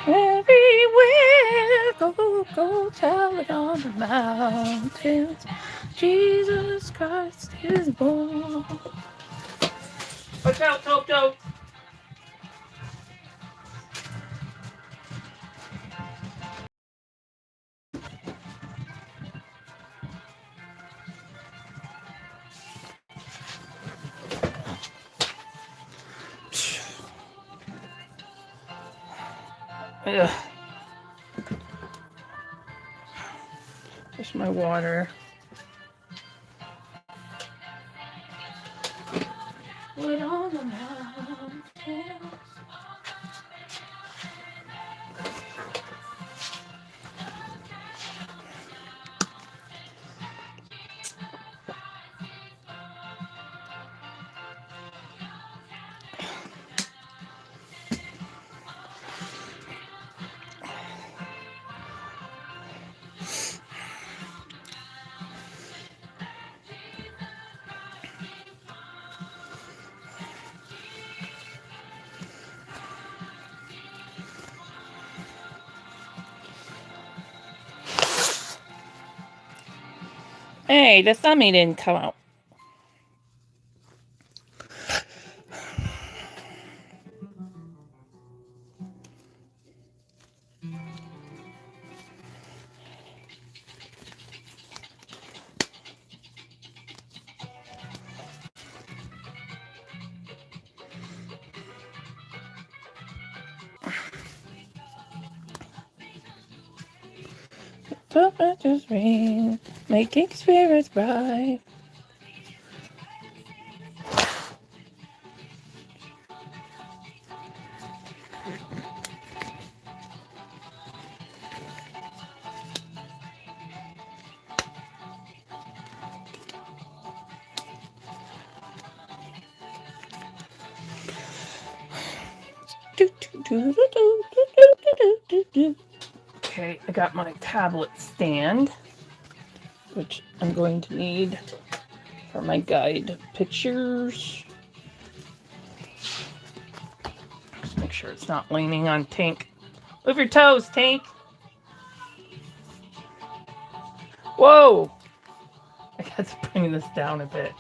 Everywhere, go, go, tell it on the mountains. Jesus Christ is born. Watch out, Toto. Ugh. Just my water. Put on the mountains. Hey, the thummy didn't come out. So much is rain, making spirits bright. Okay, I got my tablet stand, which I'm going to need for my guide pictures. Just make sure it's not leaning on Tink. Move your toes, Tink. Whoa! I got to bring this down a bit.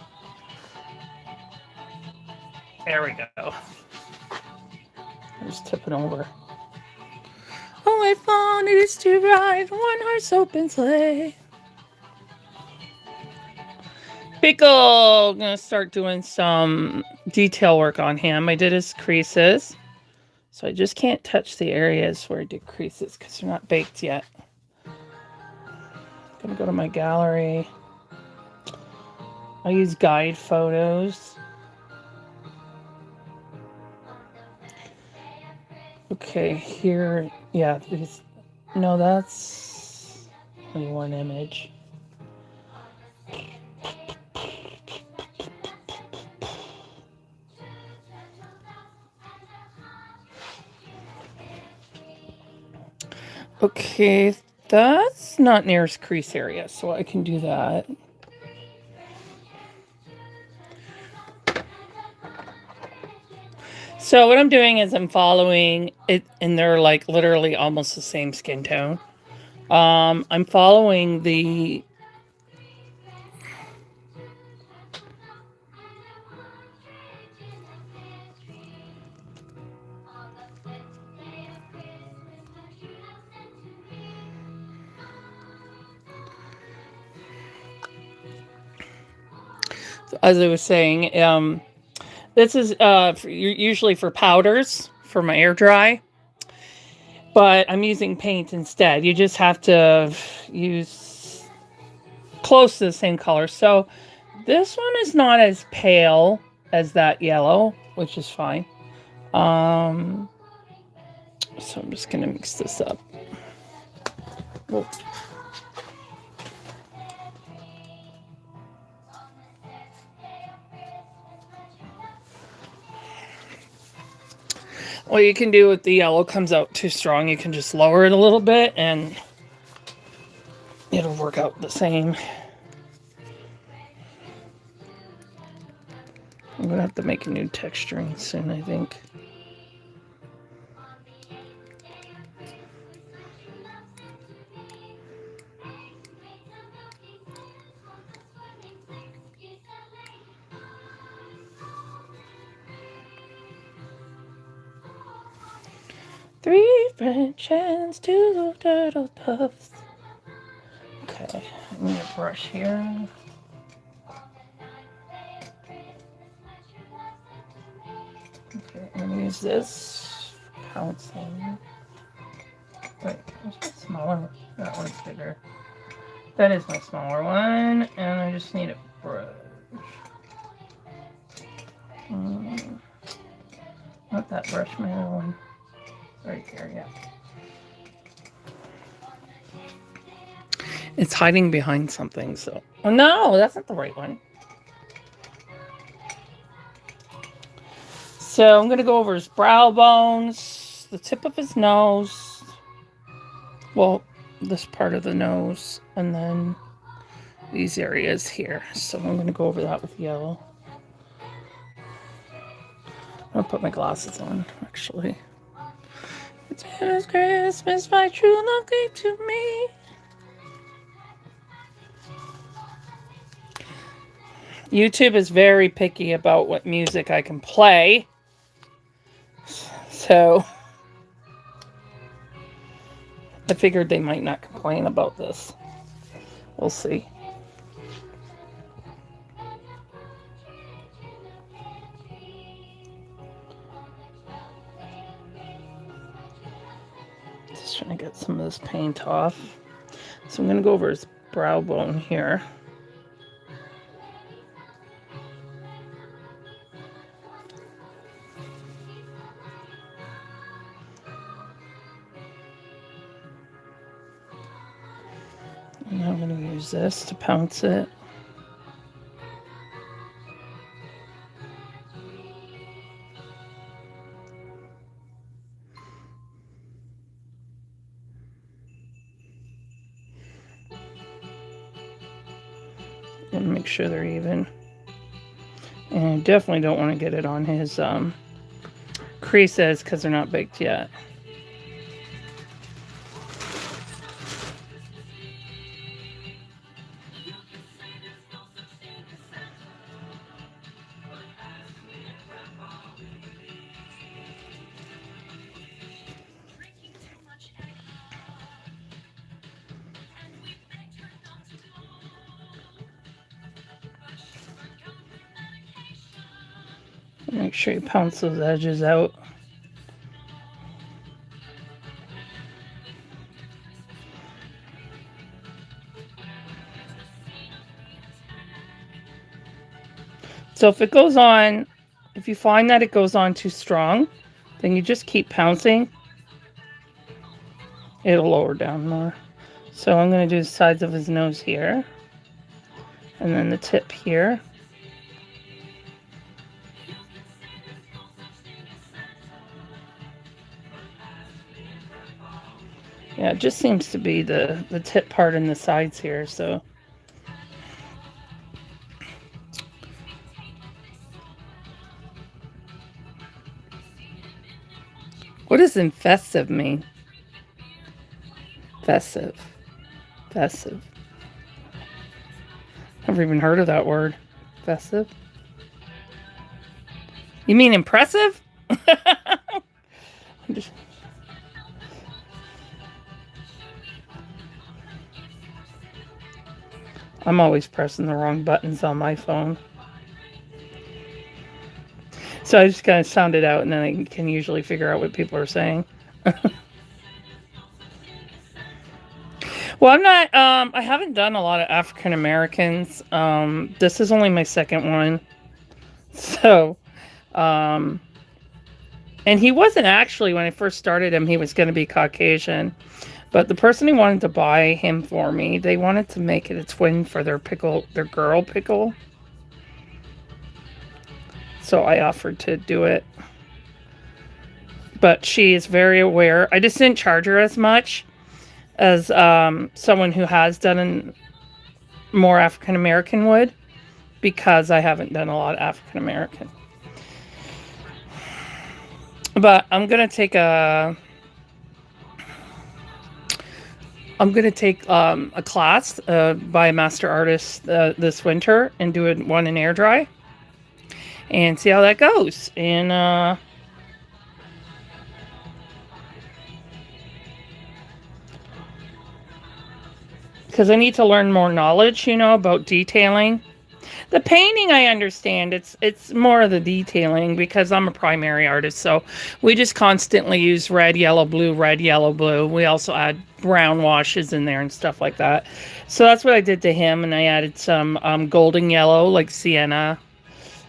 There we go. I'm just tipping over. Oh, I found it is to ride one horse open sleigh. Pickle, I'm gonna start doing some detail work on him. I did his creases, so I just can't touch the areas where I did creases because they're not baked yet. I'm gonna go to my gallery. I use guide photos. Okay, here, yeah, these, no, that's only one image. Okay, that's not near his crease area, so I can do that. So what I'm doing is I'm following it, and they're like literally almost the same skin tone. I'm following the as I was saying, this is usually for powders for my air dry, but I'm using paint instead. You just have to use close to the same color. So this one is not as pale as that yellow, which is fine. So I'm just gonna mix this up. Whoa. What you can do if the yellow comes out too strong, you can just lower it a little bit and it'll work out the same. I'm gonna have to make a new texturing soon, I think. 3 French hens, 2 turtle doves. Okay, I need a brush here. Okay, I'm gonna use this for pouncing. Wait, where's my smaller one? That one's bigger. That is my smaller one, and I just need a brush. Not that brush, my other one. Right here, yeah. It's hiding behind something, so... Oh, no, that's not the right one. So I'm going to go over his brow bones, the tip of his nose. Well, this part of the nose, and then these areas here. So I'm going to go over that with yellow. I'm going to put my glasses on, actually. It is Christmas, my true love gave to me. YouTube is very picky about what music I can play. So I figured they might not complain about this. We'll see. Just trying to get some of this paint off. So I'm going to go over his brow bone here. And I'm going to use this to pounce it. And make sure they're even. And I definitely don't want to get it on his creases because they're not baked yet. Make sure you pounce those edges out. So if it goes on, if you find that it goes on too strong, then you just keep pouncing. It'll lower down more. So I'm going to do the sides of his nose here. And then the tip here. Yeah, it just seems to be the tip part and the sides here, so. What does infestive mean? Festive. Festive. Never even heard of that word. Festive. You mean impressive? I'm always pressing the wrong buttons on my phone. So I just kind of sound it out and then I can usually figure out what people are saying. Well, I'm not, I haven't done a lot of African Americans. This is only my second one. So, and he wasn't actually, when I first started him, he was going to be Caucasian. But the person who wanted to buy him for me, they wanted to make it a twin for their pickle, their girl pickle. So I offered to do it. But she is very aware. I just didn't charge her as much as someone who has done more African American would, because I haven't done a lot of African American. But I'm gonna take a class by a master artist this winter and do one in air dry and see how that goes. And because I need to learn more knowledge, you know, about detailing. The painting, I understand. It's more of the detailing because I'm a primary artist. So we just constantly use red, yellow, blue, red, yellow, blue. We also add brown washes in there and stuff like that. So that's what I did to him. And I added some golden yellow, like sienna.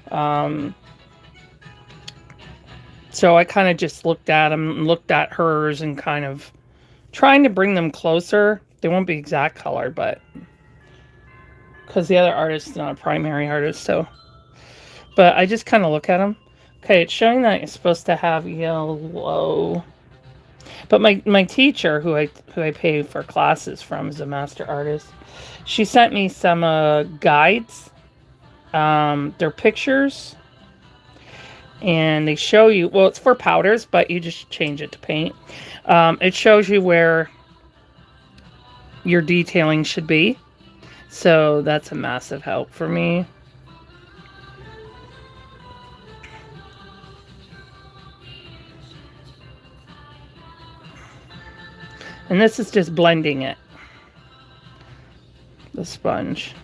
So I kind of just looked at them, looked at hers, and kind of trying to bring them closer. They won't be exact color, but because the other artist is not a primary artist, so. But I just kind of look at them. Okay, it's showing that you're supposed to have yellow. But my teacher, who I pay for classes from, is a master artist. She sent me some guides. They're pictures. And they show you, well, it's for powders, but you just change it to paint. It shows you where your detailing should be. So that's a massive help for me. And this is just blending it. The sponge.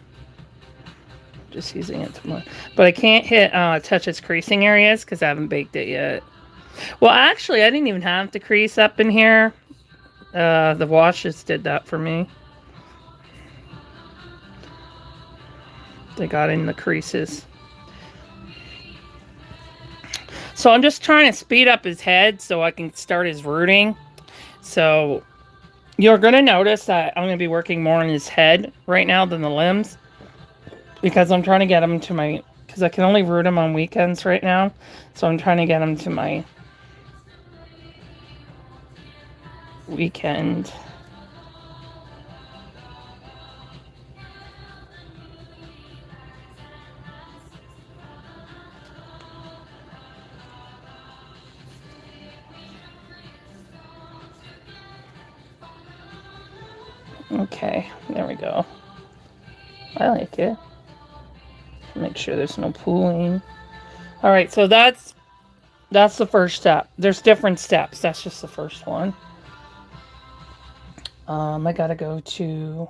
Just using it to blend. But I can't hit touch its creasing areas because I haven't baked it yet. Well, actually, I didn't even have to crease up in here. The washes did that for me. They got in the creases. So I'm just trying to speed up his head so I can start his rooting. So you're going to notice that I'm going to be working more on his head right now than the limbs. Because I'm trying to get him to my... Because I can only root him on weekends right now. So I'm trying to get him to my weekend. Okay, there we go. I like it. Make sure there's no pooling. All right, so that's the first step. There's different steps. That's just the first one. I gotta go to...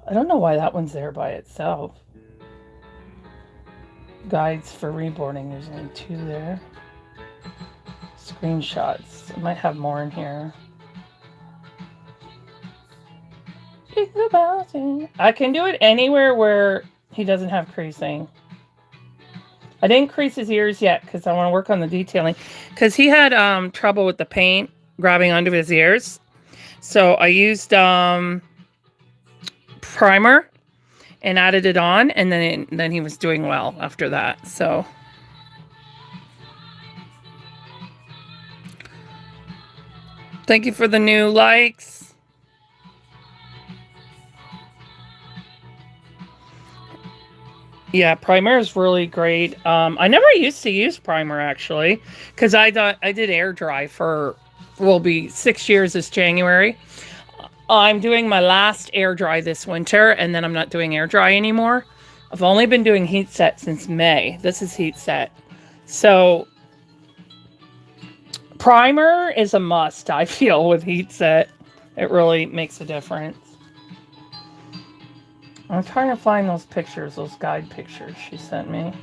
I don't know why that one's there by itself. Guides for reborning. There's only 2 there. Screenshots. I might have more in here. I can do it anywhere where he doesn't have creasing. I didn't crease his ears yet because I want to work on the detailing. Because he had trouble with the paint grabbing onto his ears. So I used primer and added it on. And then he was doing well after that. So... Thank you for the new likes. Yeah, primer is really great. I never used to use primer, actually, because I did air dry for, will be 6 years this January. I'm doing my last air dry this winter, and then I'm not doing air dry anymore. I've only been doing heat set since May. This is heat set. So, primer is a must, I feel, with heat set. It really makes a difference. I'm trying to find those pictures, those guide pictures she sent me.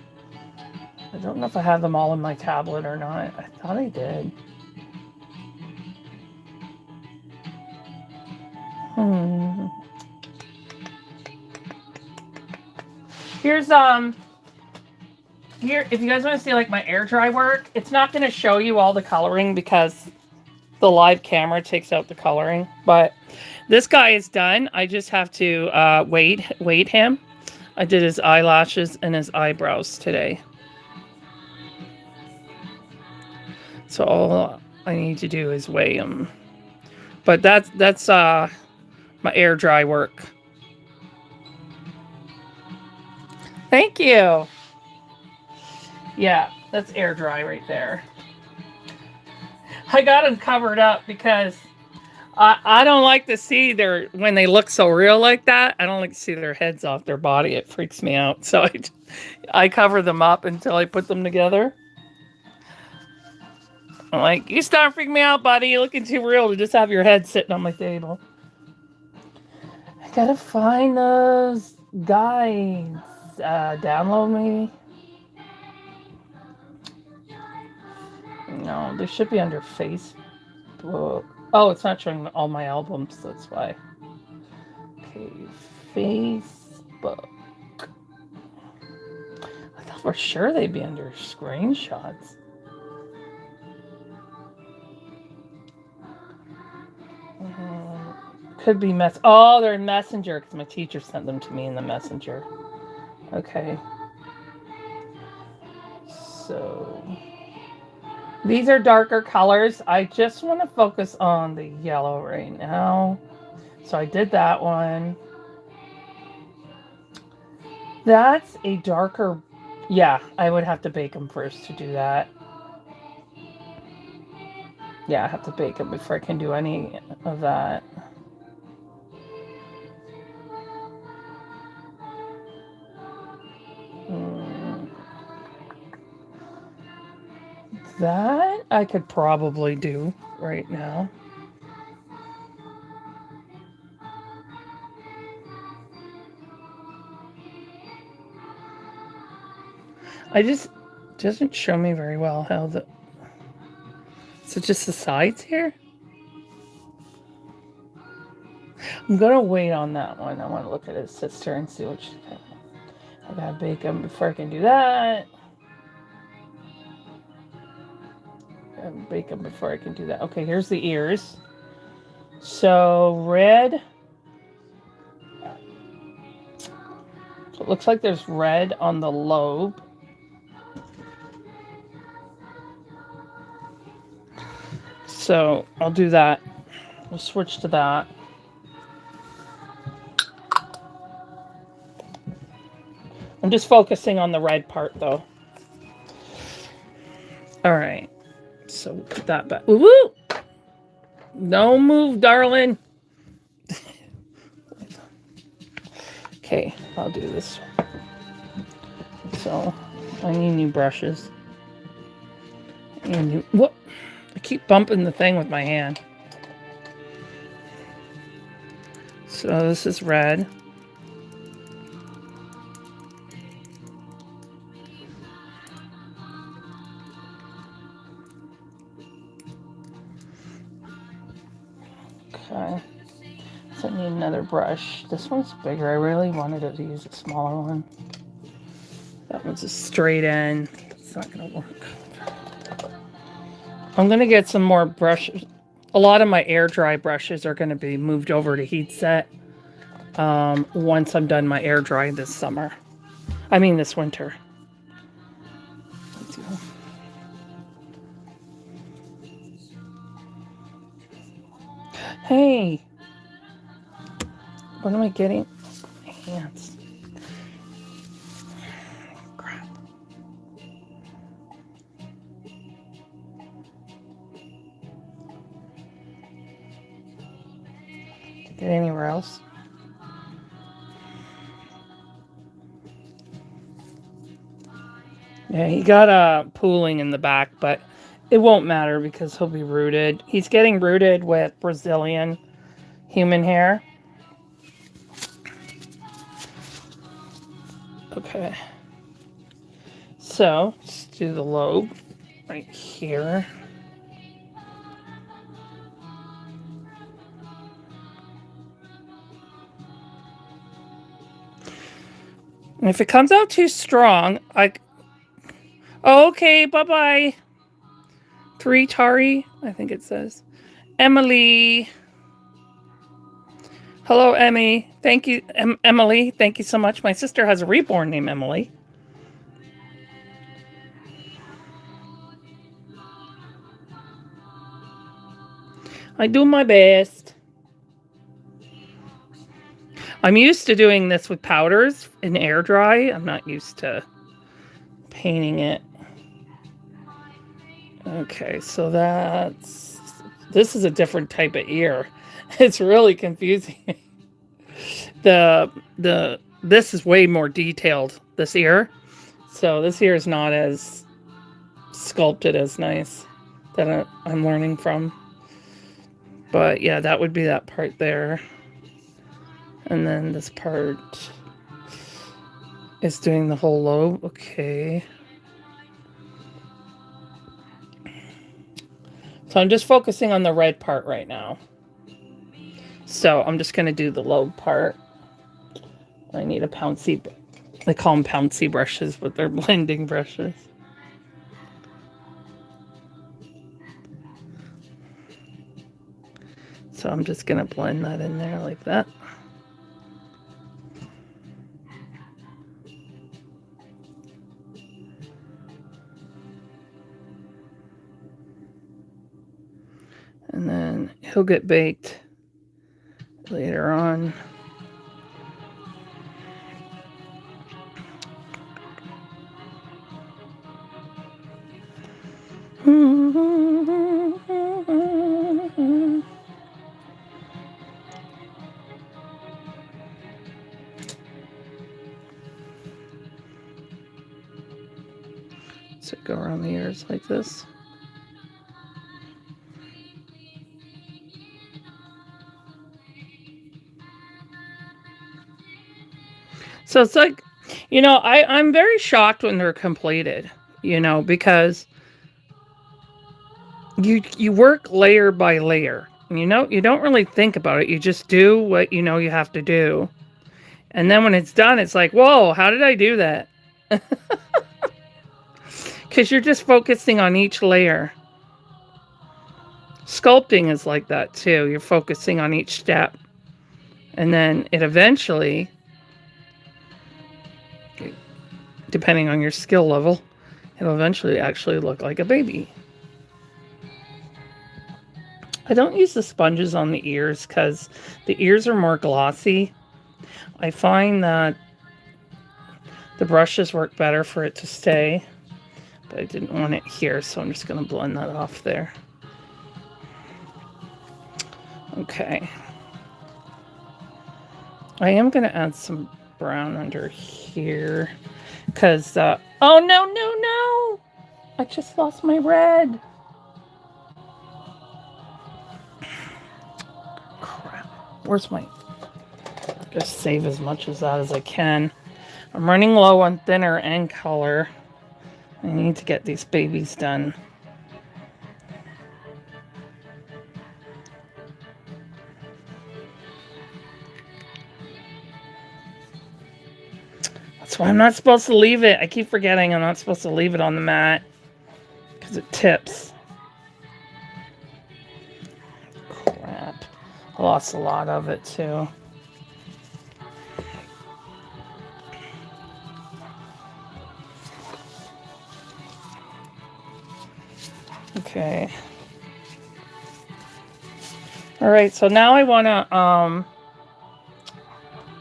I don't know if I have them all in my tablet or not. I thought I did. Here's, here, if you guys want to see, like, my air dry work, it's not going to show you all the coloring because the live camera takes out the coloring, but this guy is done. I just have to weight him. I did his eyelashes and his eyebrows today. So all I need to do is weigh him. But that's my air dry work. Thank you. Yeah, that's air dry right there. I got them covered up because I don't like to see when they look so real like that, I don't like to see their heads off their body. It freaks me out. So I cover them up until I put them together. I'm like, you start freaking me out, buddy. You're looking too real to just have your head sitting on my table. I gotta find those guides. Download me. No, they should be under Facebook. Oh, it's not showing all my albums. That's why. Okay, Facebook. I thought for sure they'd be under screenshots. Could be Oh, they're in Messenger because my teacher sent them to me in the Messenger. Okay. So these are darker colors. I just want to focus on the yellow right now. So I did that one. That's a darker. Yeah, I would have to bake them first to do that. Yeah, I have to bake them before I can do any of that. That I could probably do right now. Doesn't show me very well how the. So just the sides here? I'm gonna wait on that one. I want to look at his sister and see what she thinks. I gotta bake them before I can do that. Bake them before I can do that. Okay, here's the ears. So red. So it looks like there's red on the lobe. So I'll do that. We'll switch to that. I'm just focusing on the red part though. All right. So put that back. Woo woo! No move, darling. Okay, I'll do this. So I need new brushes. And what? I keep bumping the thing with my hand. So this is red. Okay. So I need another brush. This one's bigger. I really wanted to use a smaller one. That one's a straight end. It's not going to work. I'm going to get some more brushes. A lot of my air dry brushes are going to be moved over to heat set once I'm done my air dry this summer. I mean this winter. Let's go. Hey, what am I getting? My hands. Crap. Did I get anywhere else? Yeah, he got pooling in the back, but it won't matter because he'll be rooted. He's getting rooted with Brazilian human hair. Okay. So, let's do the lobe right here. And if it comes out too strong, okay, bye-bye. 3 Tari, I think it says. Emily. Hello, Emmy. Thank you, Emily. Thank you so much. My sister has a reborn named Emily. I do my best. I'm used to doing this with powders in air dry. I'm not used to painting it. Okay, so this is a different type of ear. It's really confusing. This is way more detailed, this ear. So this ear is not as sculpted as nice that I'm learning from. But yeah, that would be that part there. And then this part is doing the whole lobe. Okay. So I'm just focusing on the red part right now. So I'm just going to do the lobe part. I need a pouncy, they call them pouncy brushes, but they're blending brushes. So I'm just going to blend that in there like that. And then he'll get baked later on. So go around the ears like this. So it's like, you know, I'm very shocked when they're completed, you know, because you work layer by layer. You know, you don't really think about it. You just do what you know you have to do. And then when it's done, it's like, whoa, how did I do that? Because you're just focusing on each layer. Sculpting is like that too. You're focusing on each step. And then it eventually, depending on your skill level, it'll eventually actually look like a baby. I don't use the sponges on the ears because the ears are more glossy. I find that the brushes work better for it to stay, but I didn't want it here, so I'm just going to blend that off there. Okay. I am going to add some brown under here because, oh no, no, no! I just lost my red. Crap. Where's my... Just save as much of that as I can. I'm running low on thinner and color. I need to get these babies done. That's why I'm not supposed to leave it. I keep forgetting I'm not supposed to leave it on the mat because it tips. Crap. I lost a lot of it too. Okay. All right, so now I want to,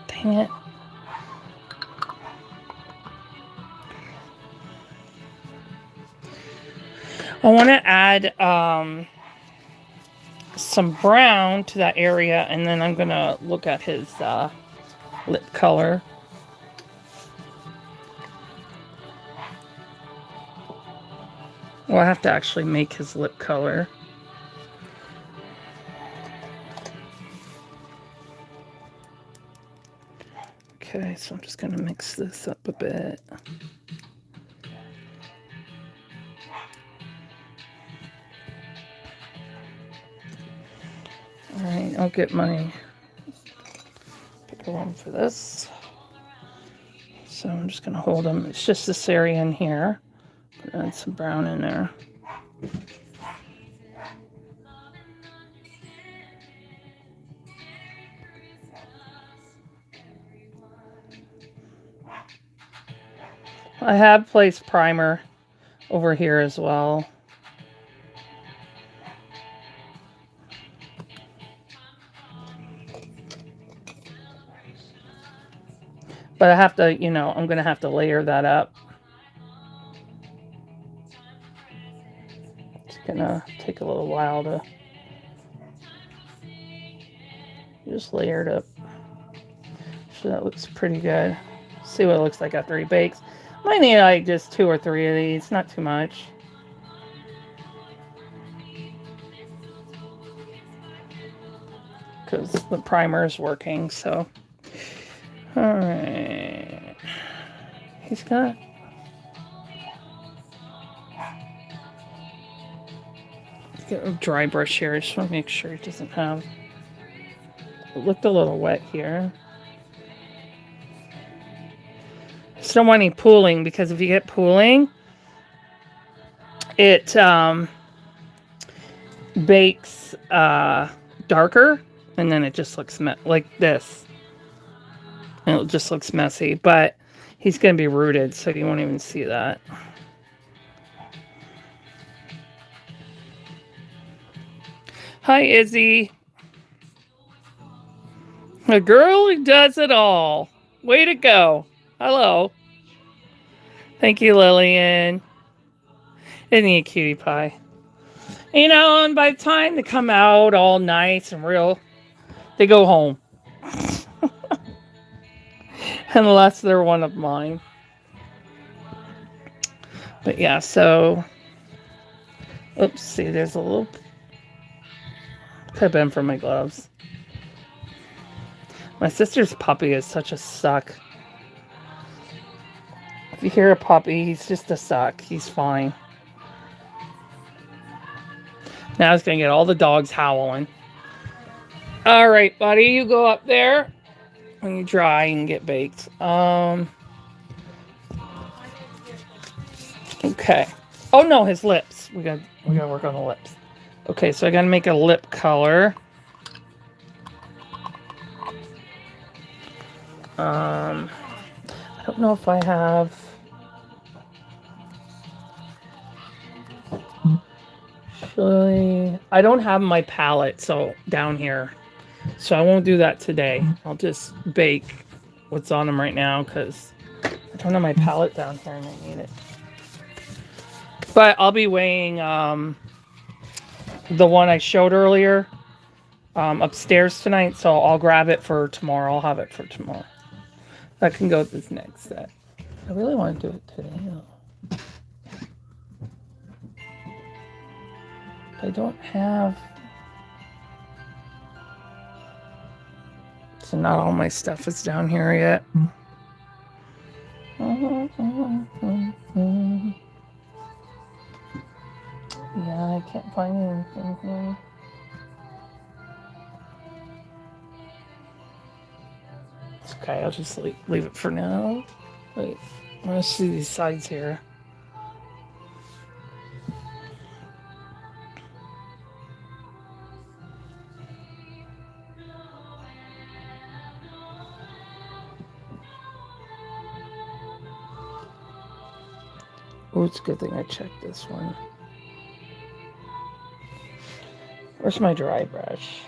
dang it. I want to add some brown to that area, and then I'm going to look at his lip color. Well, I have to actually make his lip color. Okay, so I'm just going to mix this up a bit. All right, I'll get my bigger one for this. So I'm just going to hold them. It's just this area in here. Add some brown in there. I have placed primer over here as well. But I have to, you know, I'm going to have to layer that up. It's going to take a little while to just layer it up. So that looks pretty good. See what it looks like after he bakes. Might need like just 2 or 3 of these, not too much. Because the primer is working, so Alright. He's got... Get a dry brush here. I just want to make sure it doesn't have... It looked a little wet here. I just don't want any pooling, because if you get pooling, it bakes darker, and then it just looks like this. And it just looks messy, but he's going to be rooted, so you won't even see that. Hi, Izzy. A girl who does it all. Way to go. Hello. Thank you, Lillian. Isn't he a cutie pie? You know, and by the time they come out all nice and real, they go home. Unless they're one of mine. But yeah, so... Oops, see, there's a little... Could have been from my gloves. My sister's puppy is such a suck. If you hear a puppy, he's just a suck. He's fine. Now it's going to get all the dogs howling. All right, buddy, you go up there. When you dry and get baked. Okay. Oh no, his lips. We gotta work on the lips. Okay, so I gotta make a lip color. I don't know if I have. Actually, I don't have my palette down here. So I won't do that today. I'll just bake what's on them right now because I don't have my palette down here and I need it. But I'll be weighing the one I showed earlier upstairs tonight, so I'll grab it for tomorrow. I'll have it for tomorrow. That can go with this next set. I really want to do it today, though. I don't have... So not all my stuff is down here yet. Yeah, I can't find anything here. It's okay, I'll just leave it for now. Wait, I want to see these sides here. Oh, it's a good thing I checked this one. Where's my dry brush?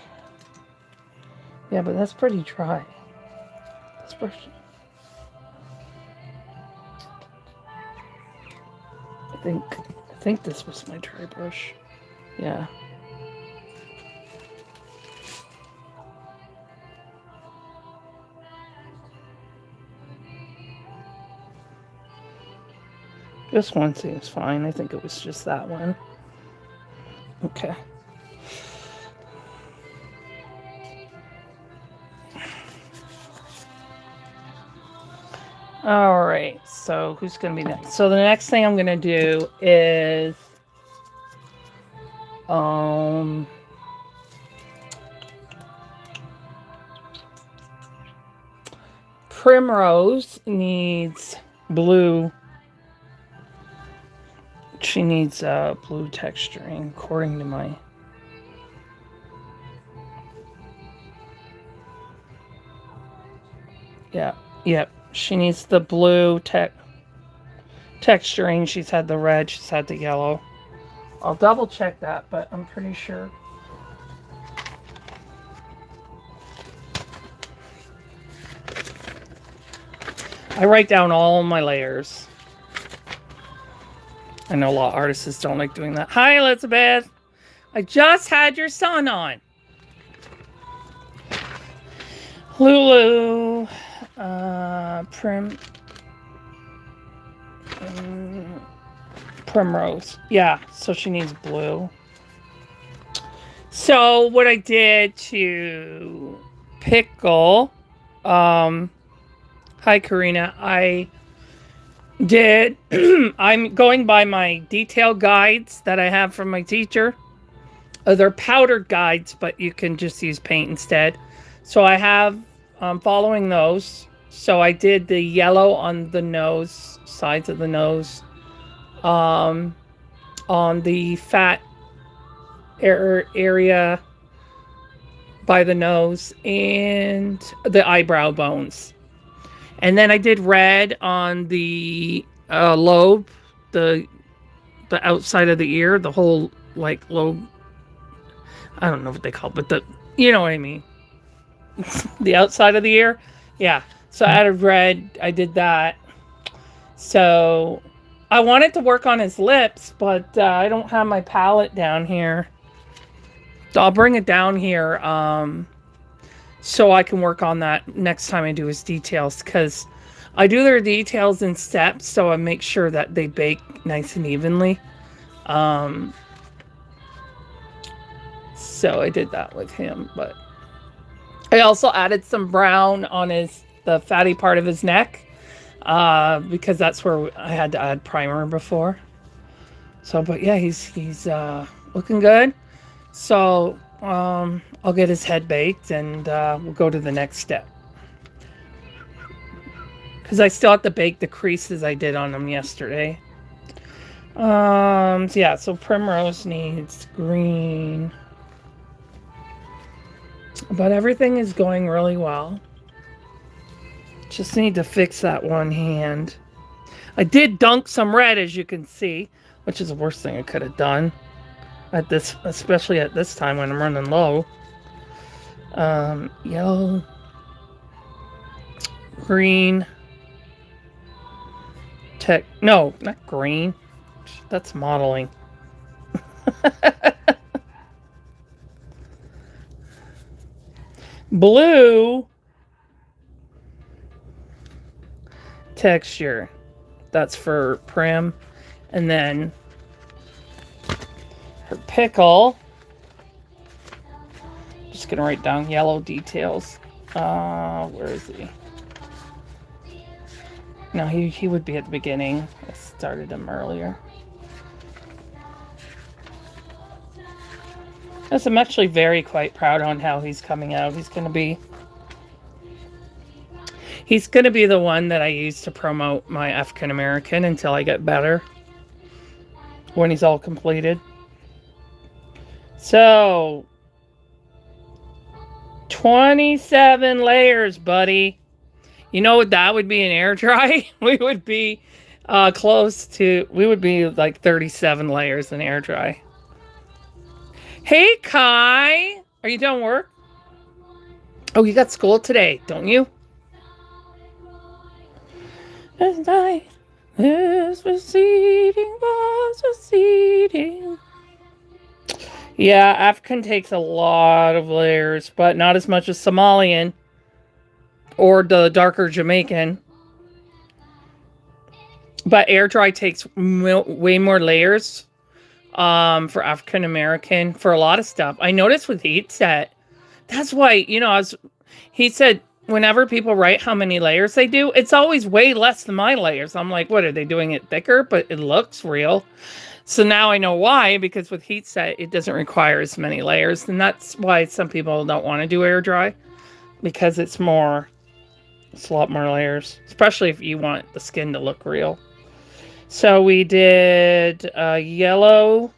Yeah, but that's pretty dry. This brush. I think this was my dry brush. Yeah. This one seems fine. I think it was just that one. Okay. All right. So who's going to be next? So the next thing I'm going to do is Primrose needs blue. She needs blue texturing, according to my... Yeah, yep. She needs the blue texturing. She's had the red, she's had the yellow. I'll double check that, but I'm pretty sure. I write down all my layers. I know a lot of artists don't like doing that. Hi, Elizabeth. I just had your son on. Lulu. Primrose. Yeah, so she needs blue. So what I did to Pickle, Hi, Karina. I did. I'm going by my detail guides that I have from my teacher. They're powdered guides, but you can just use paint instead. So I have following those. So I did the yellow on the nose, sides of the nose, um, on the fat area by the nose, and the eyebrow bones. And then I did red on the lobe, the the outside of the ear, the whole like lobe. I don't know what they call it, but you know what I mean. The outside of the ear. Yeah. So I added red. I did that. So I wanted to work on his lips, but I don't have my palette down here. So I'll bring it down here so I can work on that next time I do his details, because I do their details in steps, so I make sure that they bake nice and evenly. So I did that with him, but I also added some brown on the fatty part of his neck, because that's where I had to add primer before. So, but yeah, he's looking good. So I'll get his head baked, and we'll go to the next step, because I still have to bake the creases I did on him yesterday. So yeah, so Primrose needs green, but everything is going really well. Just need to fix that one hand. I did dunk some red, as you can see, which is the worst thing I could have done at this, especially at this time when I'm running low. Yellow, green, no, not green. That's mottling. Blue texture. That's for Prim. And then her pickle. Just gonna write down yellow details. Where is he? No, he would be at the beginning. I started him earlier. Yes, I'm actually quite proud on how he's coming out. He's gonna be the one that I use to promote my African American until I get better, when he's all completed. So 27 layers, buddy. You know what that would be in air dry? We would be we would be like 37 layers in air dry. Hey, Kai. Are you done work? Oh, you got school today, don't you? This night is receding, was receding. Yeah, African takes a lot of layers, but not as much as Somalian or the darker Jamaican. But air dry takes way more layers for African American for a lot of stuff. I noticed with heat set, that's why, he said whenever people write how many layers they do, it's always way less than my layers. I'm like, what, are they doing it thicker? But it looks real. So now I know why, because with heat set, it doesn't require as many layers. And that's why some people don't want to do air dry, because it's a lot more layers, especially if you want the skin to look real. So we did yellow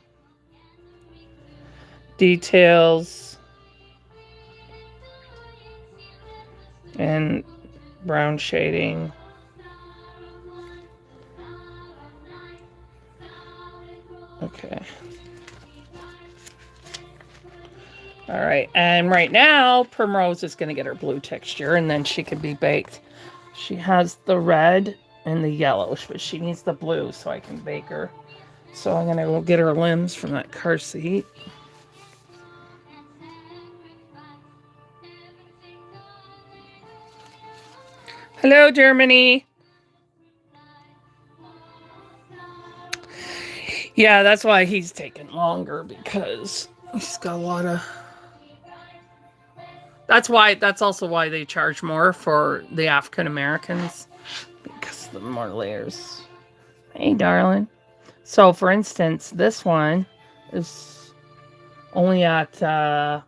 details and brown shading. Okay. All right. And right now, Primrose is going to get her blue texture, and then she can be baked. She has the red and the yellow, but she needs the blue so I can bake her. So I'm going to go get her limbs from that car seat. Hello, Germany. Yeah, that's why he's taking longer, because he's got a lot of That's also why they charge more for the African Americans, because of the more layers. Hey, darling. So, for instance, this one is only at for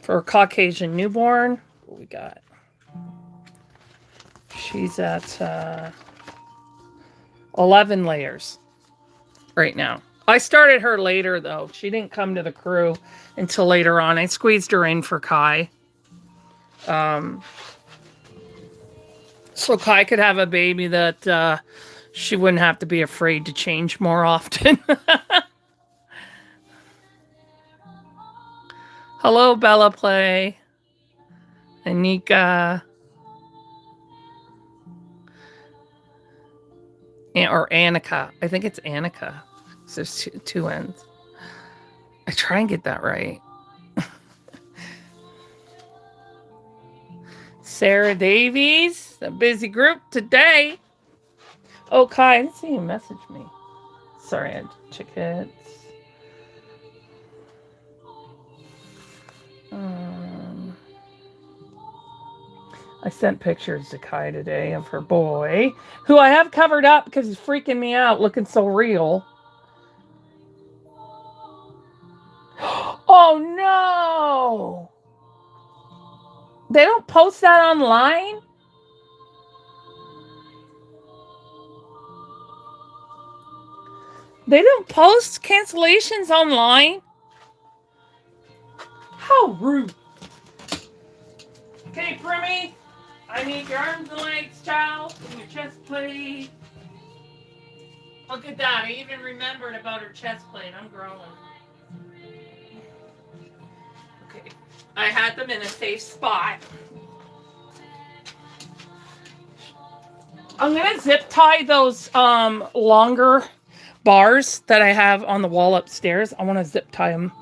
a Caucasian newborn. What we got? She's at 11 layers right now. I started her later, though. She didn't come to the crew until later on. I squeezed her in for Kai. So Kai could have a baby that she wouldn't have to be afraid to change more often. Hello, Bella Play. Anika. Or Annika. I think it's Annika. There's two N's. I try and get that right. Sarah Davies, a busy group today. Oh, Kai, I didn't see you message me. Sorry, I had tickets. I sent pictures to Kai today of her boy, who I have covered up because he's freaking me out, looking so real. Oh, no! They don't post that online? They don't post cancellations online? How rude. Okay, Primmy. I need your arms and legs, child, and your chest plate. Look at that. I even remembered about her chest plate. I'm growing. Okay. I had them in a safe spot. I'm going to zip tie those longer bars that I have on the wall upstairs. I want to zip tie them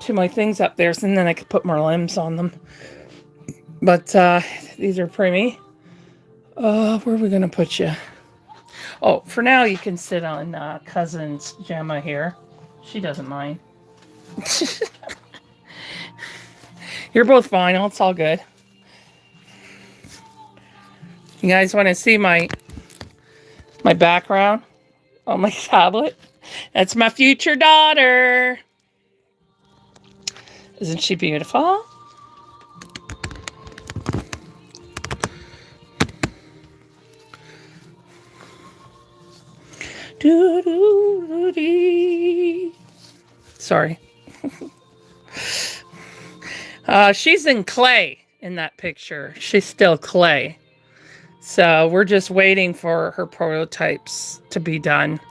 to my things up there, so then I could put more limbs on them. But these are preemie. Where are we going to put you? Oh, for now you can sit on cousin's Gemma here. She doesn't mind. You're both fine. It's all good. You guys want to see my background on my tablet? That's my future daughter. Isn't she beautiful? Sorry. She's in clay in that picture. She's still clay. So we're just waiting for her prototypes to be done.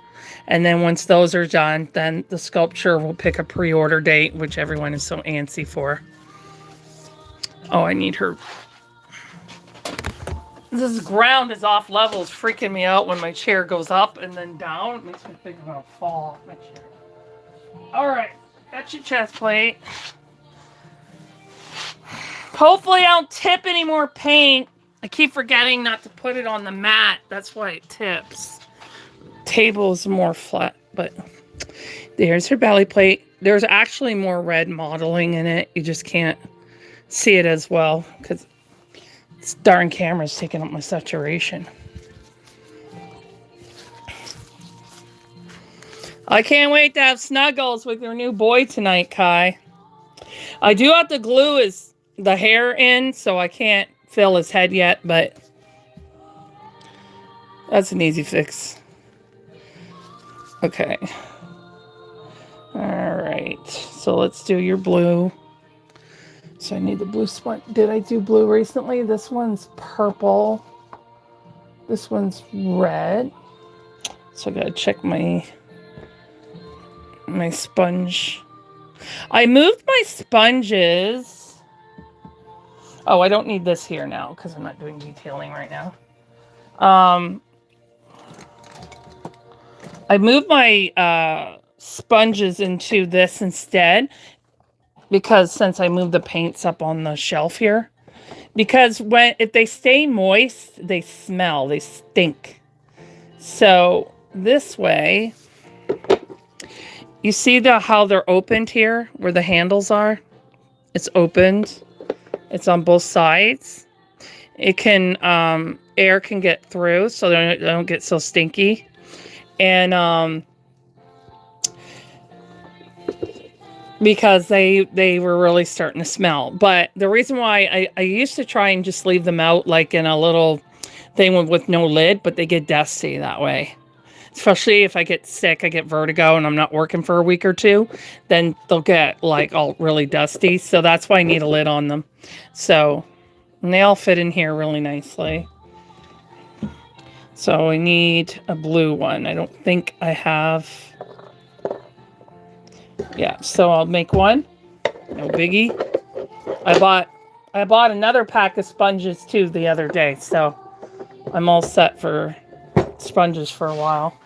And then once those are done, then the sculpture will pick a pre-order date, which everyone is so antsy for. Oh, I need her. This ground is off level. It's freaking me out when my chair goes up and then down. It makes me think I'm going to fall off my chair. All right. Got your chest plate. Hopefully I don't tip any more paint. I keep forgetting not to put it on the mat. That's why it tips. Table is more flat, but there's her belly plate. There's actually more red mottling in it. You just can't see it as well because this darn camera's taking up my saturation. I can't wait to have snuggles with your new boy tonight, Kai. I do have to glue the hair in, so I can't fill his head yet, but that's an easy fix. Okay. All right. So let's do your blue. So I need the blue spot. Did I do blue recently? This one's purple. This one's red. So I gotta check my sponge. I moved my sponges. Oh, I don't need this here now because I'm not doing detailing right now. I moved my sponges into this instead because since I moved the paints up on the shelf here, because if they stay moist, they smell, they stink. So this way, you see how they're opened here where the handles are? It's opened. It's on both sides. It can, air can get through so they don't get so stinky. And, because they were really starting to smell. But the reason why I used to try and just leave them out like in a little thing with no lid, but they get dusty that way. Especially if I get sick, I get vertigo and I'm not working for a week or two, then they'll get like all really dusty. So that's why I need a lid on them. So, and they all fit in here really nicely. So I need a blue one. I don't think I have. Yeah, so I'll make one. No biggie. I bought another pack of sponges too the other day, so I'm all set for sponges for a while.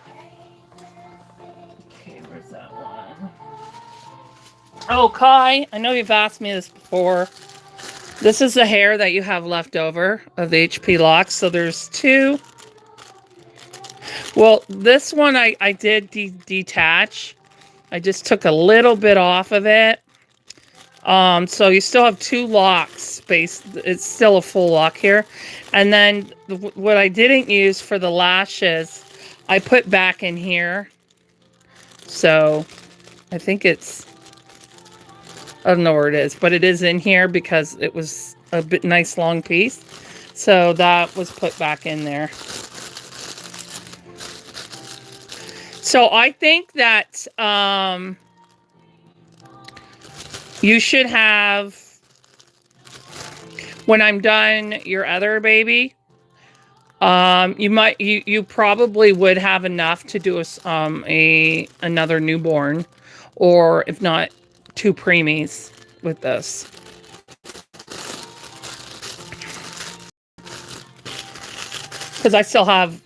Okay, where's that one? Oh, Kai, I know you've asked me this before. This is the hair that you have left over of the HP locks. So there's two. Well, this one I did detach. I just took a little bit off of it. So you still have two locks. It's still a full lock here. And then what I didn't use for the lashes, I put back in here. So I think it's, I don't know where it is, but it is in here because it was a bit nice long piece. So that was put back in there. So I think that you should have, when I'm done your other baby, you probably would have enough to do another newborn, or if not, 2 preemies with this. Because I still have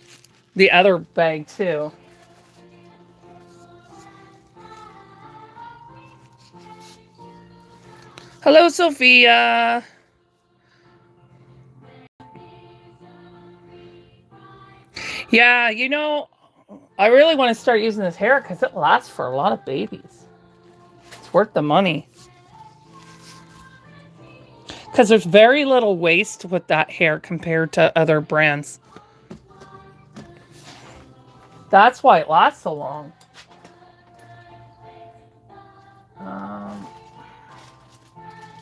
the other bag too. Hello, Sophia. Yeah, you know, I really want to start using this hair because it lasts for a lot of babies. It's worth the money. Because there's very little waste with that hair compared to other brands. That's why it lasts so long.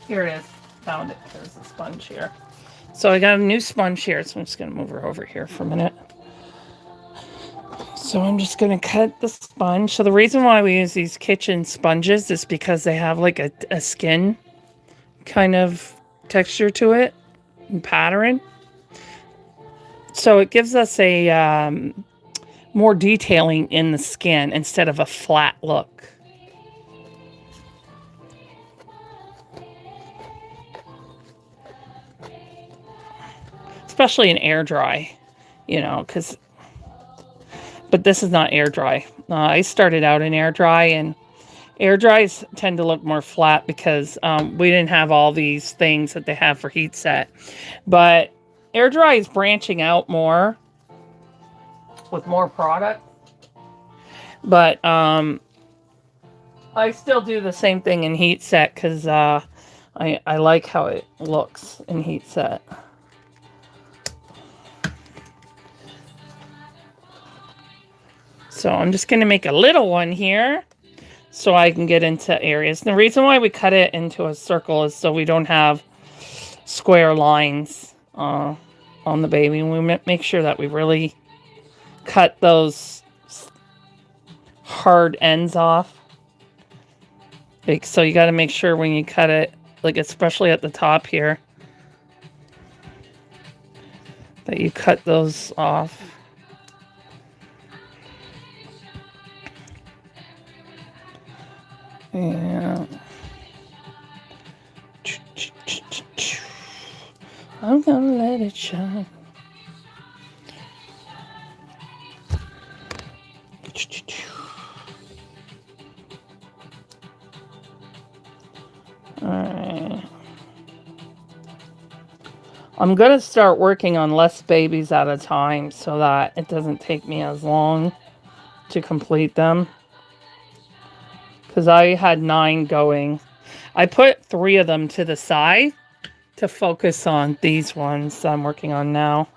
Here it is. Found it. There's a sponge here. So I got a new sponge here. So I'm just going to move her over here for a minute. So I'm just going to cut the sponge. So the reason why we use these kitchen sponges is because they have like a skin kind of texture to it and pattern. So it gives us a more detailing in the skin instead of a flat look. Especially in air dry, you know, but this is not air dry. I started out in air dry, and air dries tend to look more flat because we didn't have all these things that they have for heat set. But air dry is branching out more with more product. But I still do the same thing in heat set because I like how it looks in heat set. So I'm just going to make a little one here so I can get into areas. And the reason why we cut it into a circle is so we don't have square lines on the baby. And we make sure that we really cut those hard ends off. Like, so you got to make sure when you cut it, like especially at the top here, that you cut those off. Yeah. I'm gonna let it shine. Alright. I'm gonna start working on less babies at a time so that it doesn't take me as long to complete them. Because I had 9 going. I put 3 of them to the side to focus on these ones I'm working on now.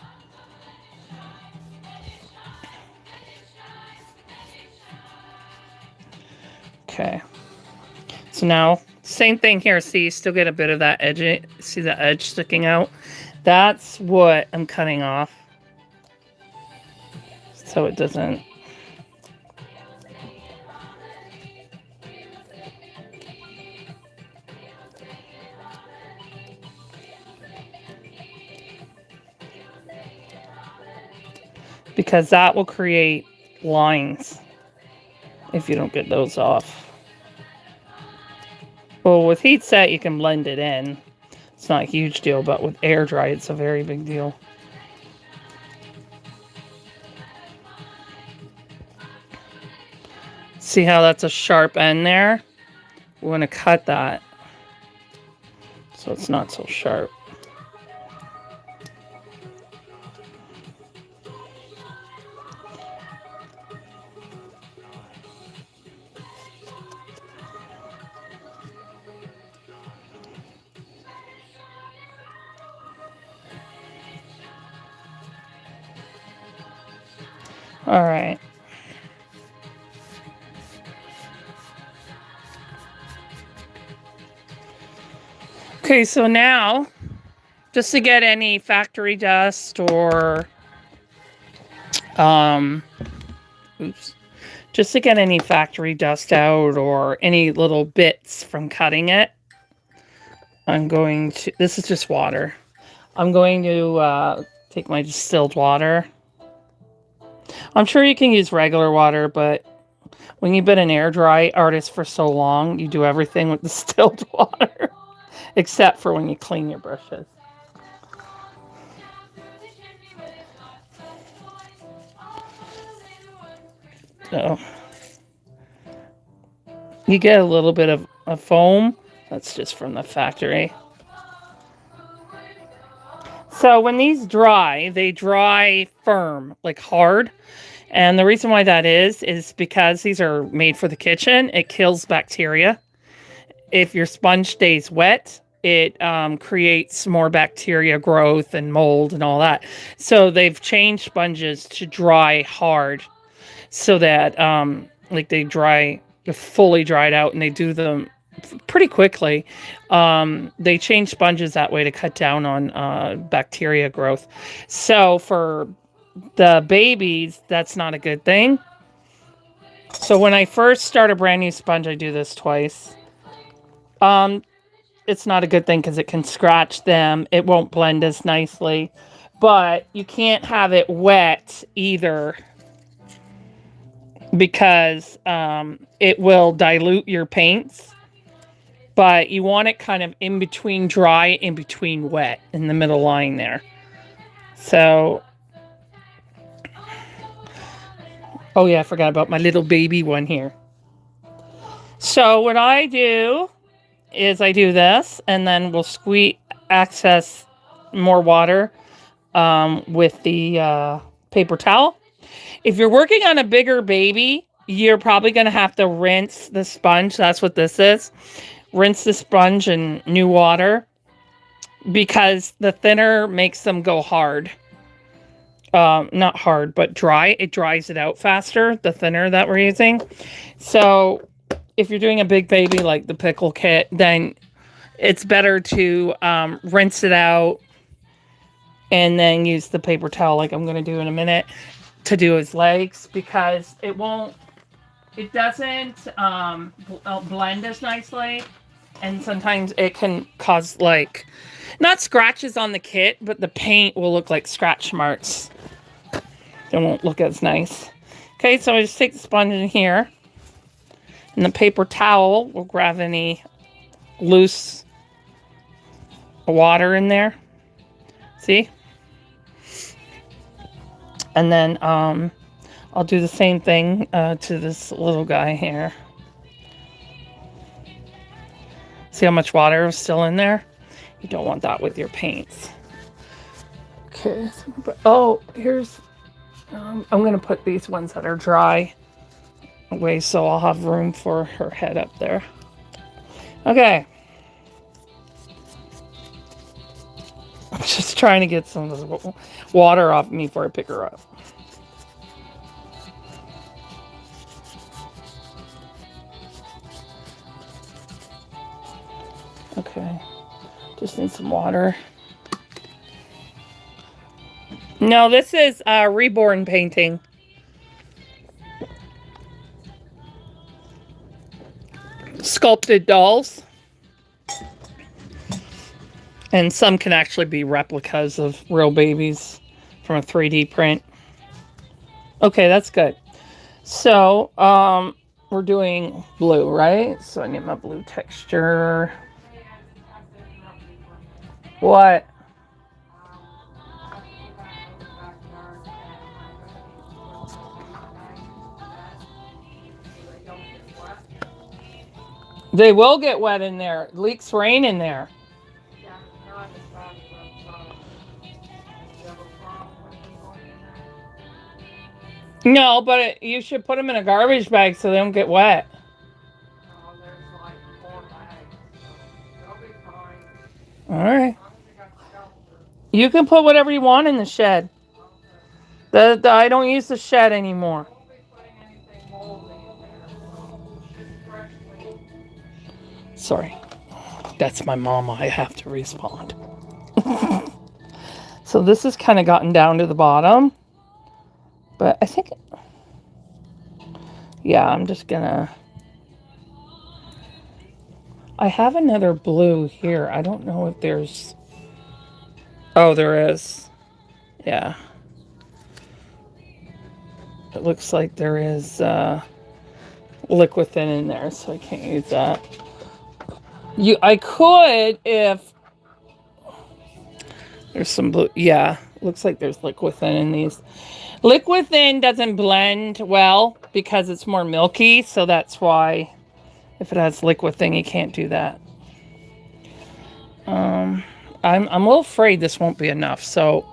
Okay. So now, same thing here. See, you still get a bit of that edge. See the edge sticking out? That's what I'm cutting off. So it doesn't. Because that will create lines if you don't get those off. Well, with heat set, you can blend it in. It's not a huge deal, but with air dry, it's a very big deal. See how that's a sharp end there? We want to cut that so it's not so sharp. All right. Okay, so now, just to get any factory dust or, just to get any factory dust out or any little bits from cutting it, I'm going to, this is just water. I'm going to take my distilled water. I'm sure you can use regular water, but when you've been an air dry artist for so long, you do everything with distilled water, except for when you clean your brushes. So you get a little bit of a foam. That's just from the factory. So when these dry, they dry firm, like hard. And the reason why that is because these are made for the kitchen. It kills bacteria. If your sponge stays wet, it creates more bacteria growth and mold and all that. So they've changed sponges to dry hard so that like they're fully dried out, and they do them pretty quickly. They change sponges that way to cut down on bacteria growth. So for the babies, that's not a good thing. So when I first start a brand new sponge, I do this twice. It's not a good thing because it can scratch them. It won't blend as nicely. But you can't have it wet either, because it will dilute your paints. But you want it kind of in between dry, in between wet, in the middle line there. So, oh yeah, I forgot about my little baby one here. So what I do is I do this, and then we'll access more water with the paper towel. If you're working on a bigger baby, you're probably going to have to rinse the sponge. That's what this is. Rinse the sponge in new water, because the thinner makes them go hard. Not hard, but dry. It dries it out faster, the thinner that we're using. So if you're doing a big baby like the pickle kit, then it's better to rinse it out and then use the paper towel like I'm going to do in a minute to do his legs, because it doesn't blend as nicely, and sometimes it can cause, like, not scratches on the kit, but the paint will look like scratch marks. It won't look as nice. Okay, so I just take the sponge in here, and the paper towel will grab any loose water in there. See? And then I'll do the same thing to this little guy here. See how much water is still in there? You don't want that with your paints. Okay. Oh, here's... I'm going to put these ones that are dry away, so I'll have room for her head up there. Okay. I'm just trying to get some of this water off me before I pick her up. Okay. Just need some water. No, this is Reborn painting. Sculpted dolls. And some can actually be replicas of real babies from a 3D print. Okay, that's good. So, we're doing blue, right? So I need my blue texture. What? They will get wet in there. It leaks rain in there. No, but you should put them in a garbage bag so they don't get wet. All right. You can put whatever you want in the shed. I don't use the shed anymore. Sorry. That's my mama. I have to respond. So this has kind of gotten down to the bottom. But I think... Yeah, I'm just gonna... I have another blue here. I don't know if there's... Oh, there is. Yeah. It looks like there is liquid thin in there, so I can't use that. I could if there's some blue. Yeah, looks like there's liquid thin in these. Liquid thin doesn't blend well because it's more milky, so that's why if it has liquid thin, you can't do that. I'm a little afraid this won't be enough, so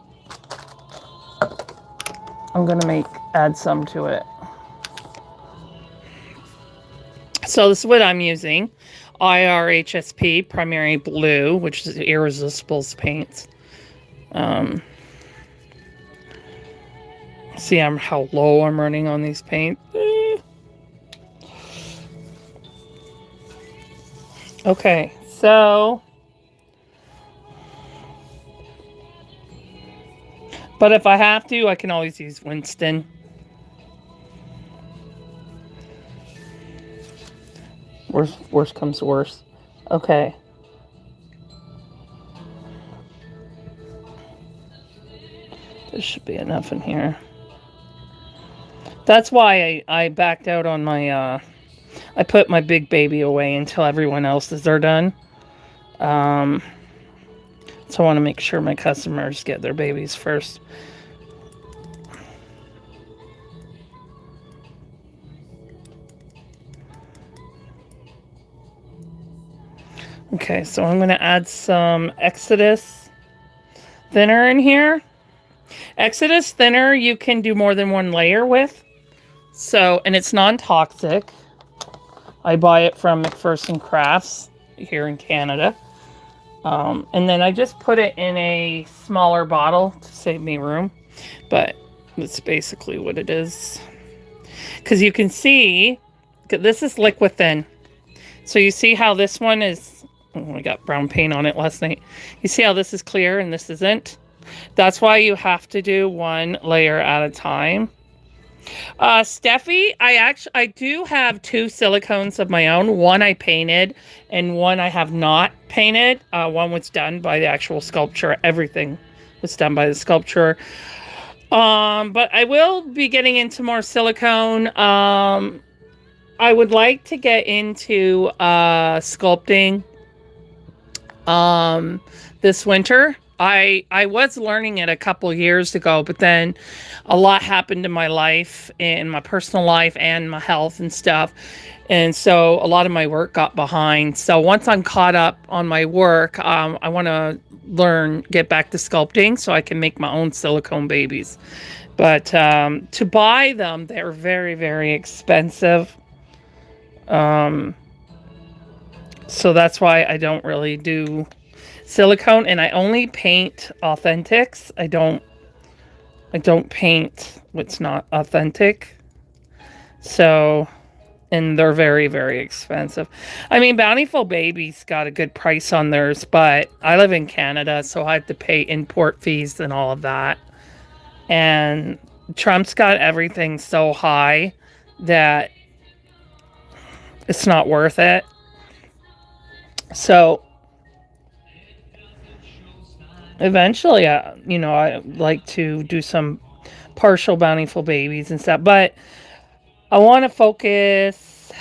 I'm gonna add some to it. So this is what I'm using. IRHSP Primary Blue, which is irresistible paints. See how low I'm running on these paints. Okay, so... But if I have to, I can always use Winston. Worst comes to worst. Okay. There should be enough in here. That's why I backed out on my, I put my big baby away until everyone else's are done. So I want to make sure my customers get their babies first. Okay, so I'm going to add some Exodus thinner in here. Exodus thinner you can do more than one layer with. So, and it's non-toxic. I buy it from McPherson Crafts here in Canada. And then I just put it in a smaller bottle to save me room. But that's basically what it is. Because you can see, this is liquid thin. So you see how this one is, oh, I got brown paint on it last night. You see how this is clear and this isn't? That's why you have to do one layer at a time. Steffi, I do have 2 silicones of my own. One I painted and one I have not painted. One was done by the actual sculpture. Everything was done by the sculpture. But I will be getting into more silicone. I would like to get into sculpting this winter. I was learning it a couple years ago, but then a lot happened in my life, in my personal life and my health and stuff. And so a lot of my work got behind. So once I'm caught up on my work, I want to get back to sculpting so I can make my own silicone babies. But to buy them, they're very, very expensive. So that's why I don't really do silicone, and I only paint authentics. I don't paint what's not authentic. So, and they're very, very expensive. I mean, Bountiful Baby's got a good price on theirs, but I live in Canada, so I have to pay import fees and all of that. And Trump's got everything so high that it's not worth it. So eventually, I like to do some partial Bountiful Babies and stuff, but I want to focus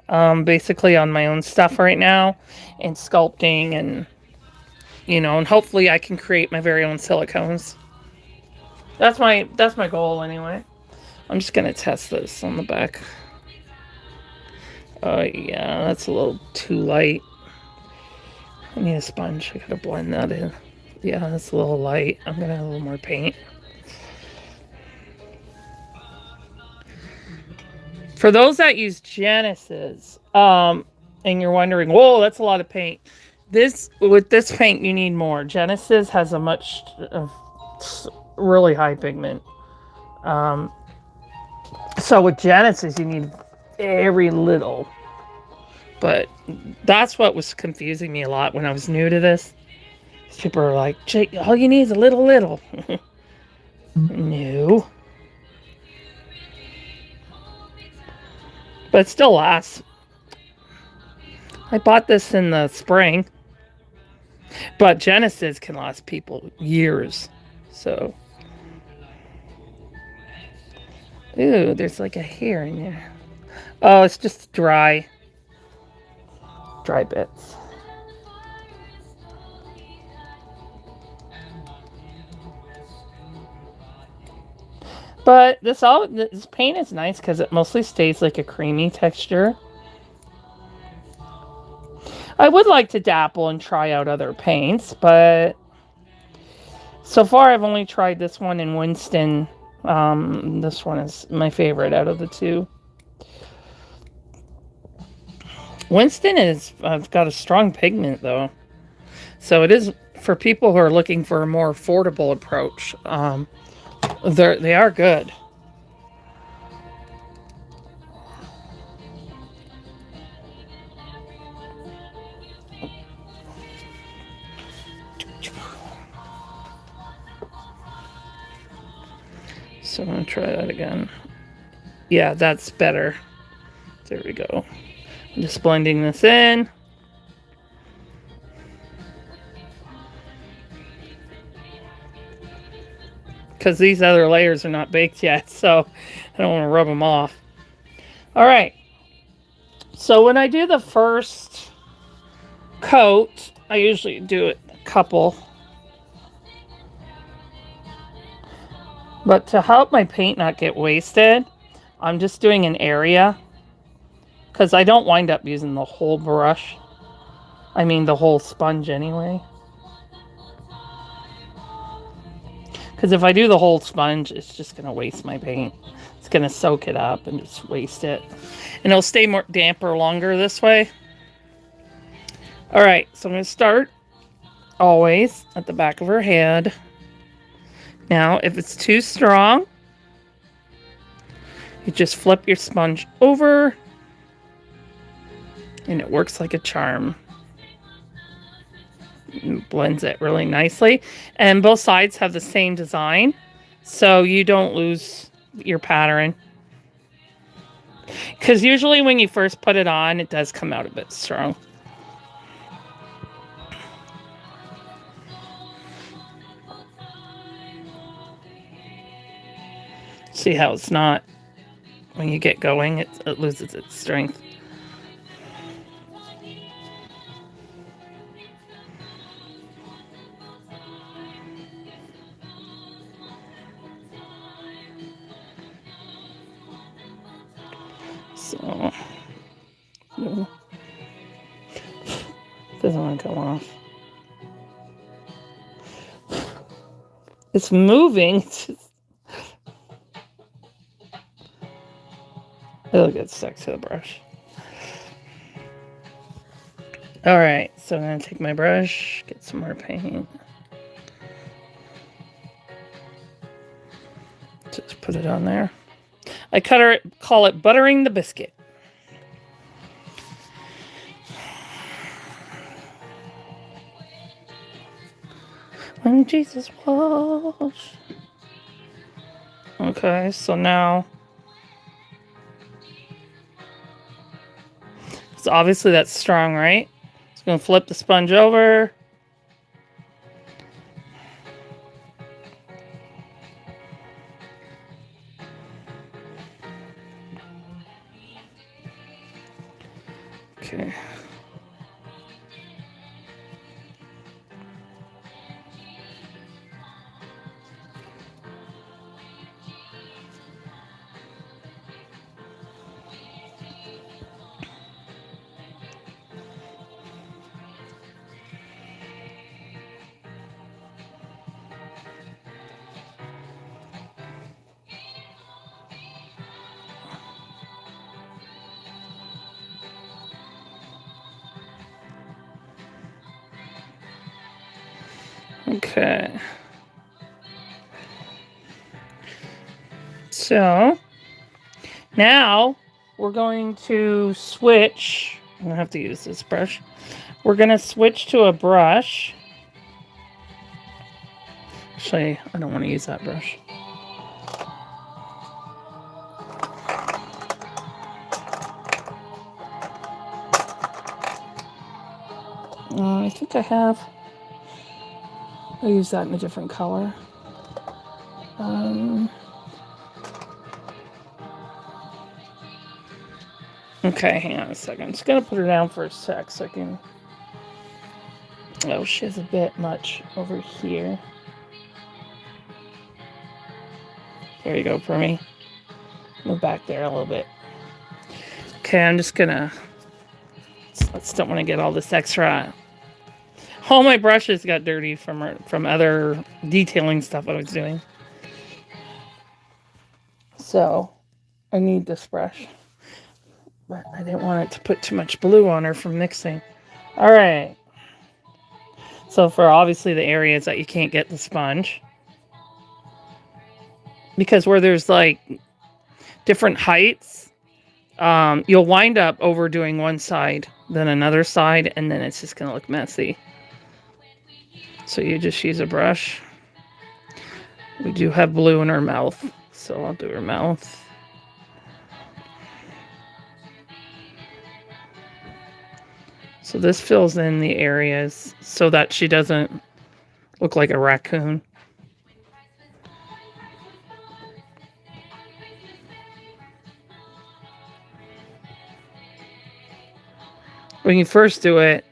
basically on my own stuff right now and sculpting, and and hopefully I can create my very own silicones. That's my goal anyway. I'm just gonna test this on the back. Oh yeah, that's a little too light. I need a sponge. I gotta blend that in. Yeah, that's a little light. I'm gonna add a little more paint. For those that use Genesis, and you're wondering, whoa, that's a lot of paint. With this paint, you need more. Genesis has a much really high pigment. So with Genesis, you need very little. But that's what was confusing me a lot when I was new to this. People are like, Jake, all you need is a little. No. But it still lasts. I bought this in the spring. But Genesis can last people years. So. Ooh, there's like a hair in there. Oh, it's just dry bits. But this paint is nice because it mostly stays like a creamy texture. I would like to dabble and try out other paints, but so far I've only tried this one in Winston. This one is my favorite out of the two. Winston is got a strong pigment though, so it is for people who are looking for a more affordable approach. They are good. So I'm going to try that again. Yeah, that's better. There we go. I'm just blending this in. Because these other layers are not baked yet, so I don't want to rub them off. All right. So when I do the first coat, I usually do it a couple. But to help my paint not get wasted, I'm just doing an area. Because I don't wind up using the whole brush. I mean the whole sponge anyway. Because if I do the whole sponge, it's just going to waste my paint. It's going to soak it up and just waste it. And it'll stay more damper longer this way. Alright, so I'm going to start always at the back of her head. Now, if it's too strong, you just flip your sponge over. And it works like a charm. It blends it really nicely. And both sides have the same design, so you don't lose your pattern. Because usually when you first put it on, it does come out a bit strong. See how it's not, when you get going, it loses its strength. So, no. Doesn't want to come off. It's moving. It's just... It'll get stuck to the brush. All right, so I'm going to take my brush, get some more paint. Just put it on there. I call it buttering the biscuit. When Jesus wash. Okay, so now, so obviously that's strong, right? So I'm going to flip the sponge over. Okay. Okay. So now we're going to switch. I'm going to have to use this brush. We're going to switch to a brush. Actually, I don't want to use that brush. I think I have. I'll use that in a different color. Okay, hang on a second. I'm just going to put her down for a sec so I can... Oh, she has a bit much over here. There you go, Prmy. Move back there a little bit. Okay, I'm just going to... I just don't want to get all this extra... All my brushes got dirty from other detailing stuff I was doing. So, I need this brush. But I didn't want it to put too much blue on her from mixing. Alright. So for obviously the areas that you can't get the sponge. Because where there's like different heights, you'll wind up overdoing one side, then another side, and then it's just going to look messy. So you just use a brush. We do have blue in her mouth, so I'll do her mouth. So this fills in the areas so that she doesn't look like a raccoon. When you first do it,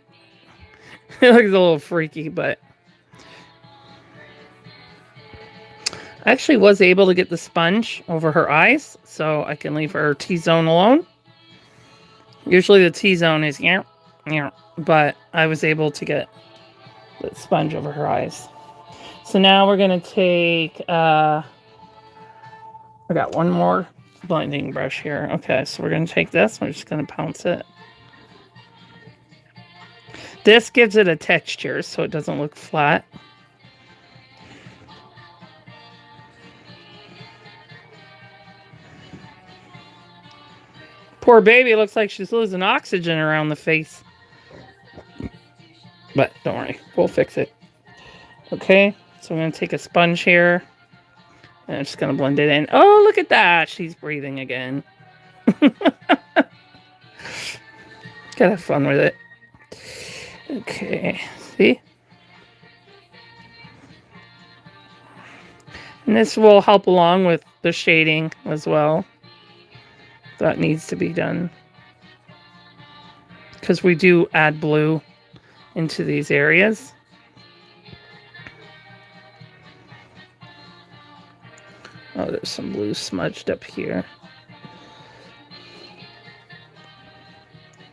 it looks a little freaky, but I actually was able to get the sponge over her eyes, so I can leave her T-zone alone. Usually the T-zone is but I was able to get the sponge over her eyes. So now we're going to take, I got one more blending brush here. Okay, so we're going to take this. We're just going to pounce it. This gives it a texture so it doesn't look flat. Poor baby, looks like she's losing oxygen around the face. But don't worry, we'll fix it. Okay, so I'm going to take a sponge here. And I'm just going to blend it in. Oh, look at that. She's breathing again. Gotta have fun with it. Okay, see? And this will help along with the shading as well. That needs to be done. Because we do add blue into these areas. Oh, there's some blue smudged up here.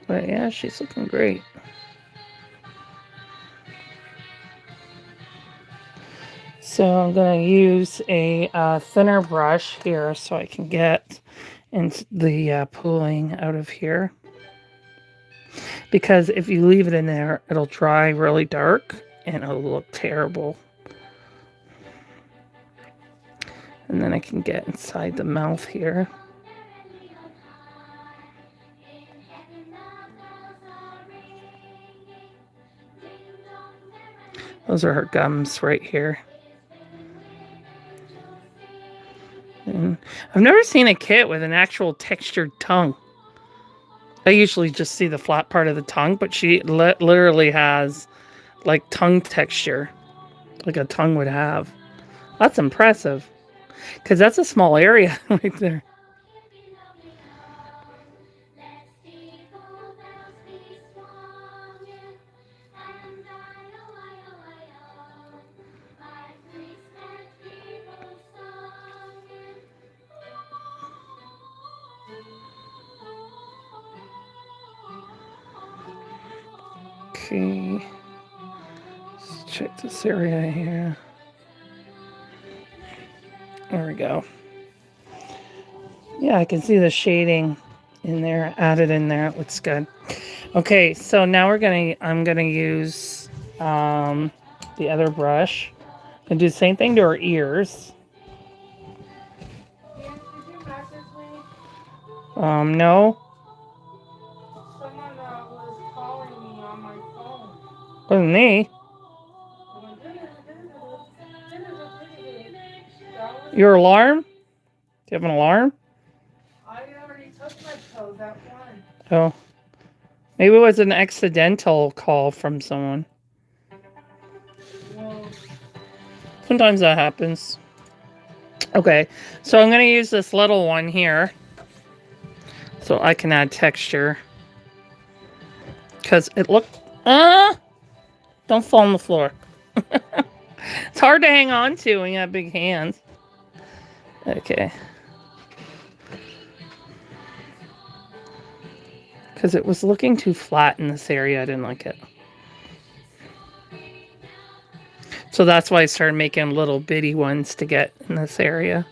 But yeah, she's looking great. So I'm going to use a thinner brush here so I can get into the pooling out of here. because if you leave it in there, it'll dry really dark and it'll look terrible. And then I can get inside the mouth here. Those are her gums right here. And I've never seen a kit with an actual textured tongue. I usually just see the flat part of the tongue, but she literally has like tongue texture, like a tongue would have. That's impressive, because that's a small area right there. Okay, let's check this area here. There we go. Yeah, I can see the shading in there, added in there. It looks good. Okay, so now I'm gonna use the other brush and do the same thing to her ears. No. Someone was calling me on my phone. Wasn't me. Your alarm? Do you have an alarm? I already took my pill, that one. Oh. Maybe it was an accidental call from someone. Well, sometimes that happens. Okay, so I'm going to use this little one here so I can add texture. Because it looked... don't fall on the floor. It's hard to hang on to when you have big hands. Okay. Because it was looking too flat in this area. I didn't like it. So that's why I started making little bitty ones to get in this area.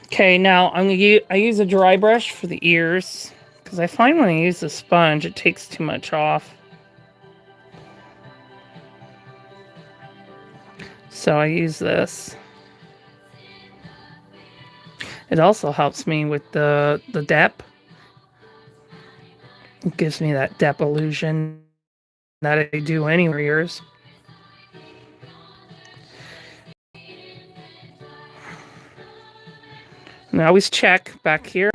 Okay, now I use a dry brush for the ears. Because I find when I use the sponge, it takes too much off. So I use this. It also helps me with the depth. It gives me that depth illusion that I do anywhere ears. And I always check back here.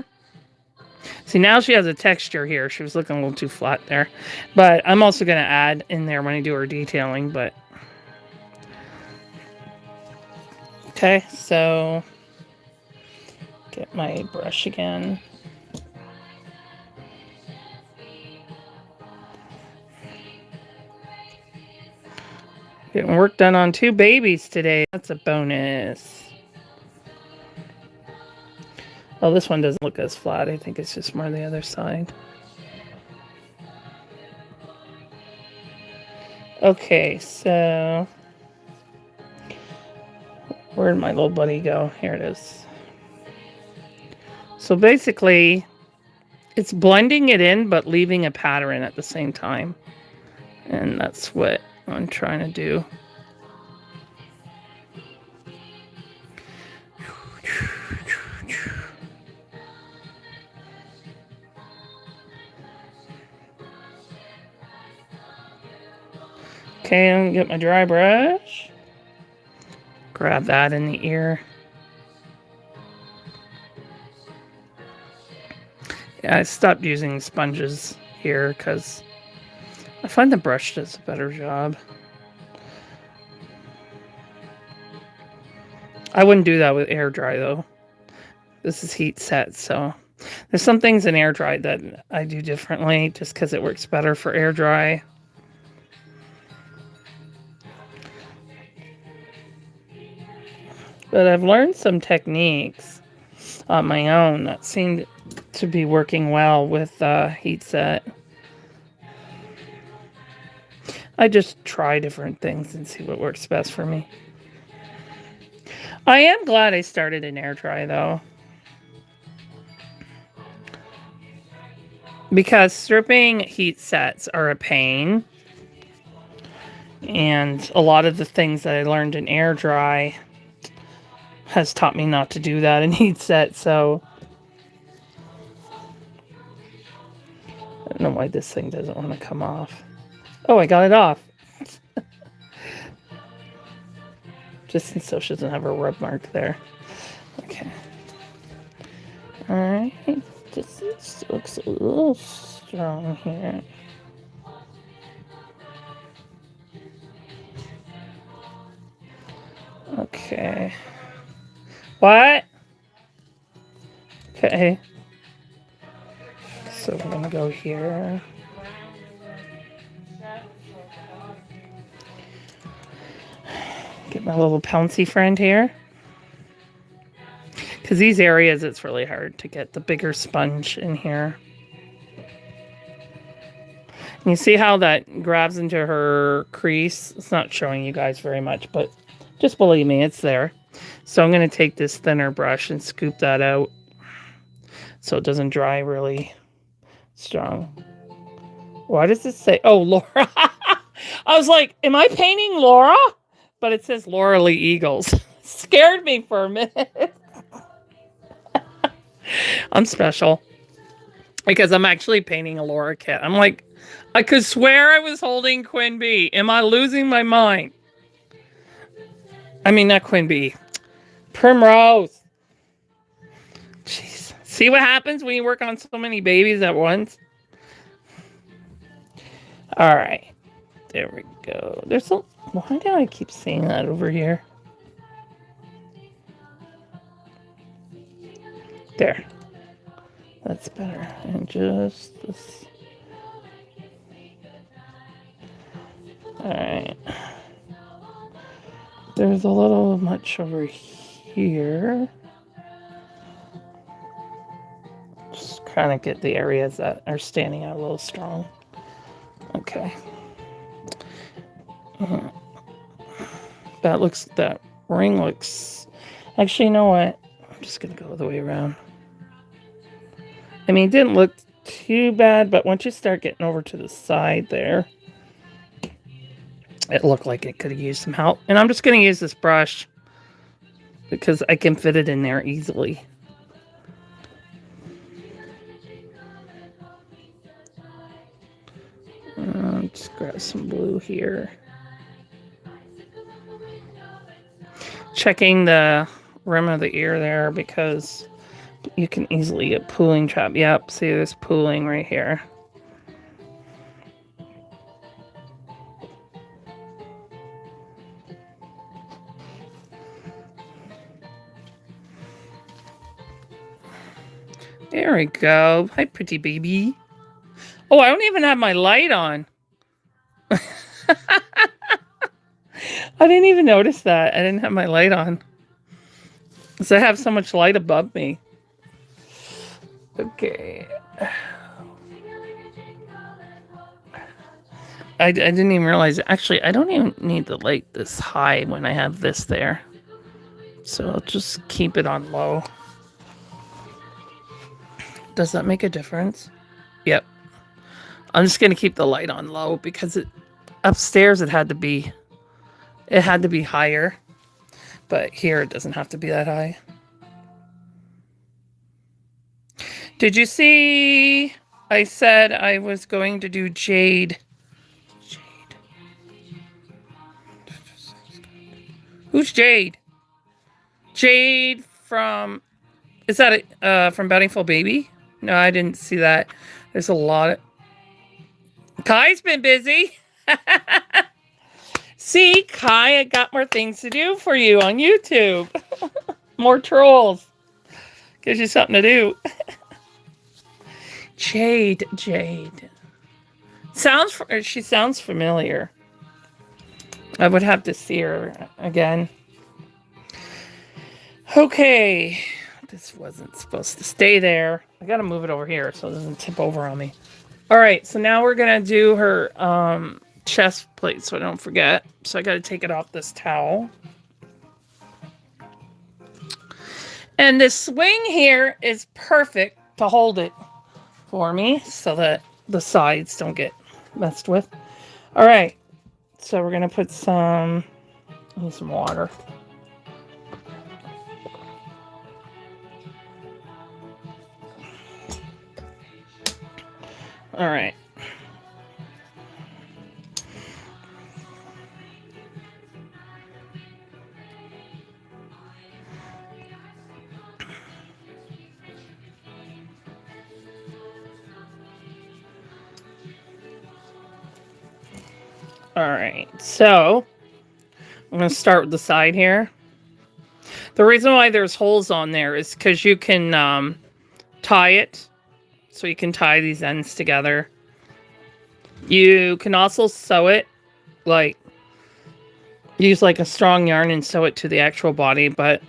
See, now she has a texture here. She was looking a little too flat there. But I'm also going to add in there when I do her detailing. But okay, so get my brush again. Getting work done on 2 babies today. That's a bonus. Oh, this one doesn't look as flat. I think it's just more the other side. Okay, so where did my little buddy go? Here it is. So basically, it's blending it in, but leaving a pattern at the same time. And that's what I'm trying to do. Okay, I'm gonna get my dry brush. Grab that in the ear. Yeah, I stopped using sponges here because I find the brush does a better job. I wouldn't do that with air dry though. This is heat set, so there's some things in air dry that I do differently just because it works better for air dry. But I've learned some techniques on my own that seem to be working well with heat set. I just try different things and see what works best for me. I am glad I started in air dry though. because stripping heat sets are a pain. And a lot of the things that I learned in air dry has taught me not to do that in heat set. So I don't know why this thing doesn't want to come off. Oh, I got it off. Just so she doesn't have a rub mark there. Okay. Alright. This looks a little strong here. Okay. What? Okay. So we're gonna go here. Get my little pouncy friend here. Because these areas, it's really hard to get the bigger sponge in here. And you see how that grabs into her crease? It's not showing you guys very much, but just believe me, it's there. So I'm going to take this thinner brush and scoop that out so it doesn't dry really strong. Why does it say, oh, Laura? I was like, am I painting Laura? But it says Laura Lee Eagles. Scared me for a minute. I'm special. Because I'm actually painting a Laura kit. I'm like, I could swear I was holding Quinn B. Am I losing my mind? I mean, not Quinn B. Primrose. Jeez. See what happens when you work on so many babies at once? All right. There we go. There's a... Why do I keep saying that over here? There. That's better. And just this. Alright. There's a little much over here. Just kind of get the areas that are standing out a little strong. Okay. That ring looks... Actually, you know what? I'm just going to go the way around. I mean, it didn't look too bad, but once you start getting over to the side there, it looked like it could have used some help. And I'm just going to use this brush because I can fit it in there easily. Just grab some blue here. Checking the rim of the ear there because you can easily get pooling trap. Yep, see there's pooling right here. There we go. Hi, pretty baby. Oh, I don't even have my light on. I didn't even notice that. I didn't have my light on. Because I have so much light above me. Okay. I didn't even realize. Actually, I don't even need the light this high when I have this there. So I'll just keep it on low. Does that make a difference? Yep. I'm just going to keep the light on low because upstairs it had to be higher. But here it doesn't have to be that high. Did you see I said I was going to do jade? Jade. Who's Jade? Jade from... Is that from Bountiful Baby? No, I didn't see that. There's a lot of... Kai's been busy. See, Kai, I got more things to do for you on YouTube. More trolls. Gives you something to do. Jade. She sounds familiar. I would have to see her again. Okay. This wasn't supposed to stay there. I gotta move it over here so it doesn't tip over on me. Alright, so now we're gonna do her chest plate so I don't forget. So I gotta take it off this towel. And this swing here is perfect to hold it. for me so that the sides don't get messed with. All right, so we're gonna put some, I need some water. All right. All right, so I'm going to start with the side here. The reason why there's holes on there is because you can tie it. So you can tie these ends together. You can also sew it, like use like a strong yarn and sew it to the actual body. But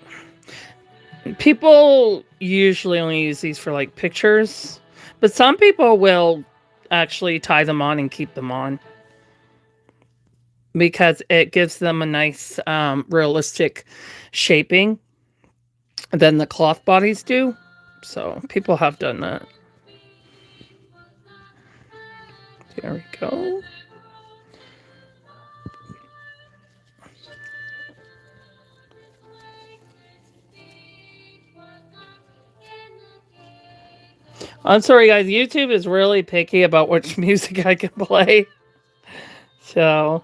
people usually only use these for like pictures. But some people will actually tie them on and keep them on, because it gives them a nice realistic shaping than the cloth bodies do. So people have done that. There we go. I'm sorry, guys. YouTube is really picky about which music I can play. So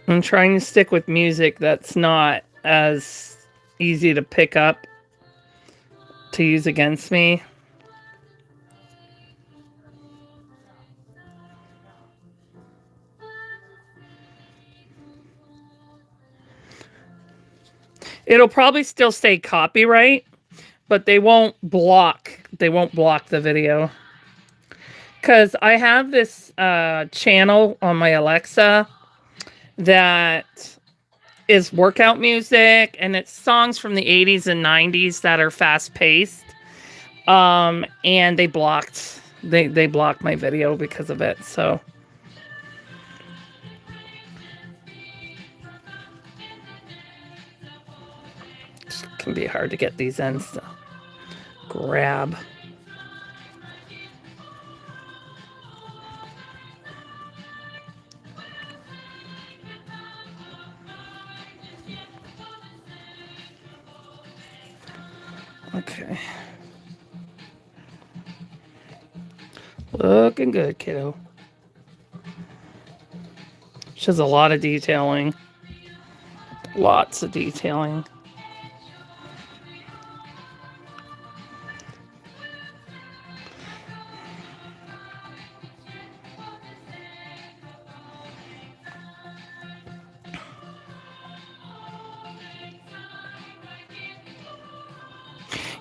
I'm trying to stick with music that's not as easy to pick up to use against me. It'll probably still stay copyright, but they won't block the video. Because I have this channel on my Alexa that is workout music, and it's songs from the 80s and 90s that are fast-paced. And they blocked my video because of it, so. It can be hard to get these ends to grab. Okay. Looking good, kiddo. She has a lot of detailing. Lots of detailing.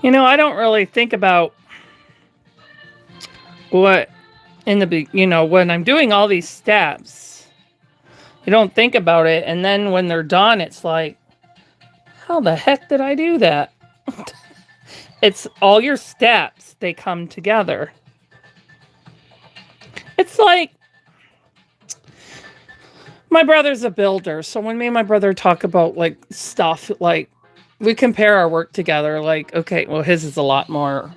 You know, I don't really think about what in the, you know, when I'm doing all these steps, you don't think about it. And then when they're done, it's like, how the heck did I do that? It's all your steps, they come together. It's like, my brother's a builder. So when me and my brother talk about like stuff, like we compare our work together, like, okay, well, his is a lot more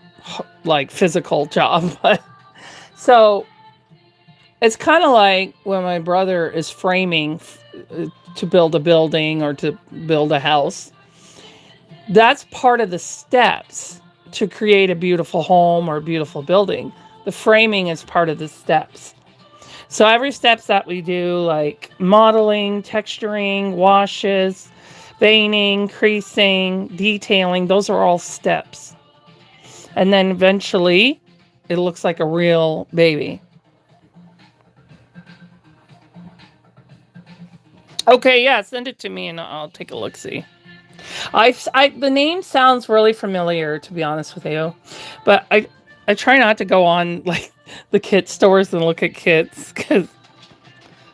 like physical job. So it's kind of like when my brother is framing to build a building or to build a house. That's part of the steps to create a beautiful home or a beautiful building. The framing is part of the steps. So every steps that we do, like mottling, texturing, washes, veining, creasing, detailing, those are all steps. And then eventually it looks like a real baby. Okay, yeah, send it to me and I'll take a look-see. The name sounds really familiar, to be honest with you, but I try not to go on like the kit stores and look at kits, because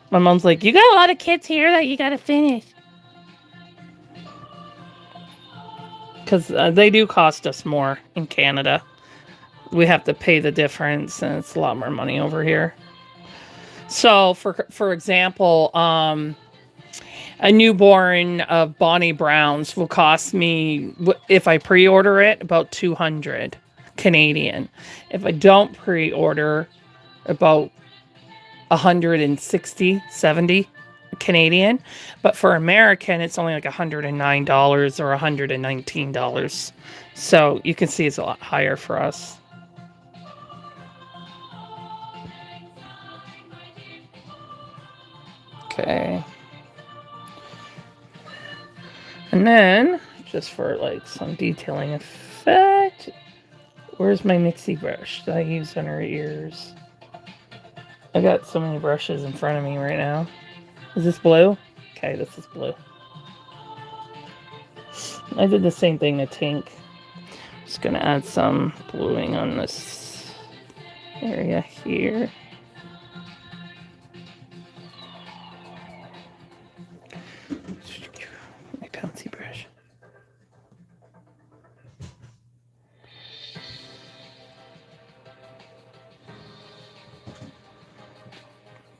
my mom's like, you got a lot of kits here that you got to finish. Because they do cost us more in Canada. We have to pay the difference, and it's a lot more money over here. So, for example, A newborn of Bonnie Brown's will cost me, if I pre-order it, about 200 Canadian. If I don't pre-order, about 160, 70 Canadian. But for American, it's only like $109 or $119. So you can see it's a lot higher for us. Okay. And then, just for like some detailing effect, where's my mixie brush that I use on her ears? I got so many brushes in front of me right now. Is this blue? Okay, this is blue. I did the same thing to Tink. Just gonna add some bluing on this area here. My pouncy brush.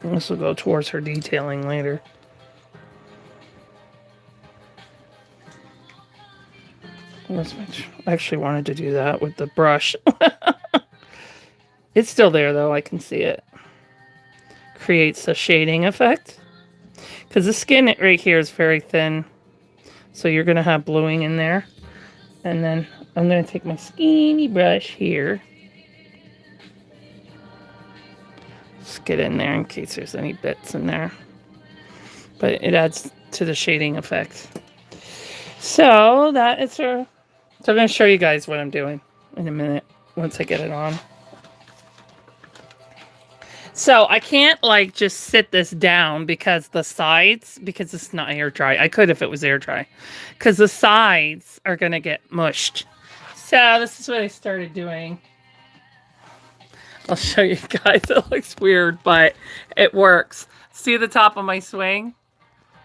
This will go towards her detailing later. I actually wanted to do that with the brush. It's still there though, I can see it. Creates a shading effect. Because the skin right here is very thin. So you're going to have bluing in there. And then I'm going to take my skinny brush here. Just get in there in case there's any bits in there. But it adds to the shading effect. So that is her. So I'm going to show you guys what I'm doing in a minute once I get it on. So I can't like just sit this down because the sides, because it's not air dry. I could if it was air dry. Because the sides are going to get mushed. So this is what I started doing. I'll show you guys. It looks weird, but it works. See the top of my swing?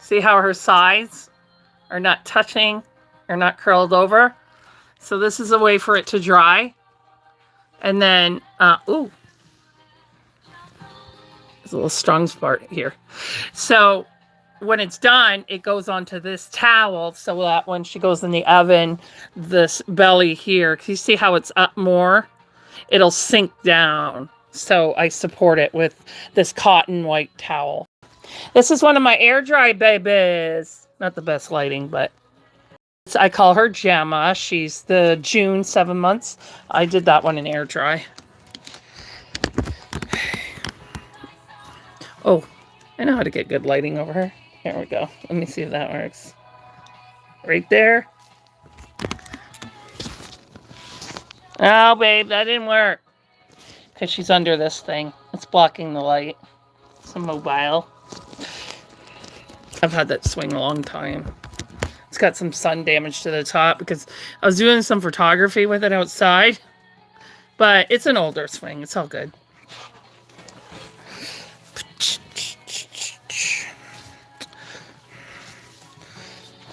See how her sides are not touching or not curled over? So this is a way for it to dry. And then, ooh. There's a little strong spot here. So when it's done, it goes onto this towel so that when she goes in the oven, this belly here, can you see how it's up more? It'll sink down. So I support it with this cotton white towel. This is one of my air dry babies. Not the best lighting, but I call her Gemma. She's the June 7 months. I did that one in air dry. Oh, I know how to get good lighting over her. Here we go. Let me see if that works. Right there. Oh, babe, that didn't work. Because she's under this thing. It's blocking the light. It's a mobile. I've had that swing a long time. It's got some sun damage to the top because I was doing some photography with it outside. But it's an older swing. It's all good.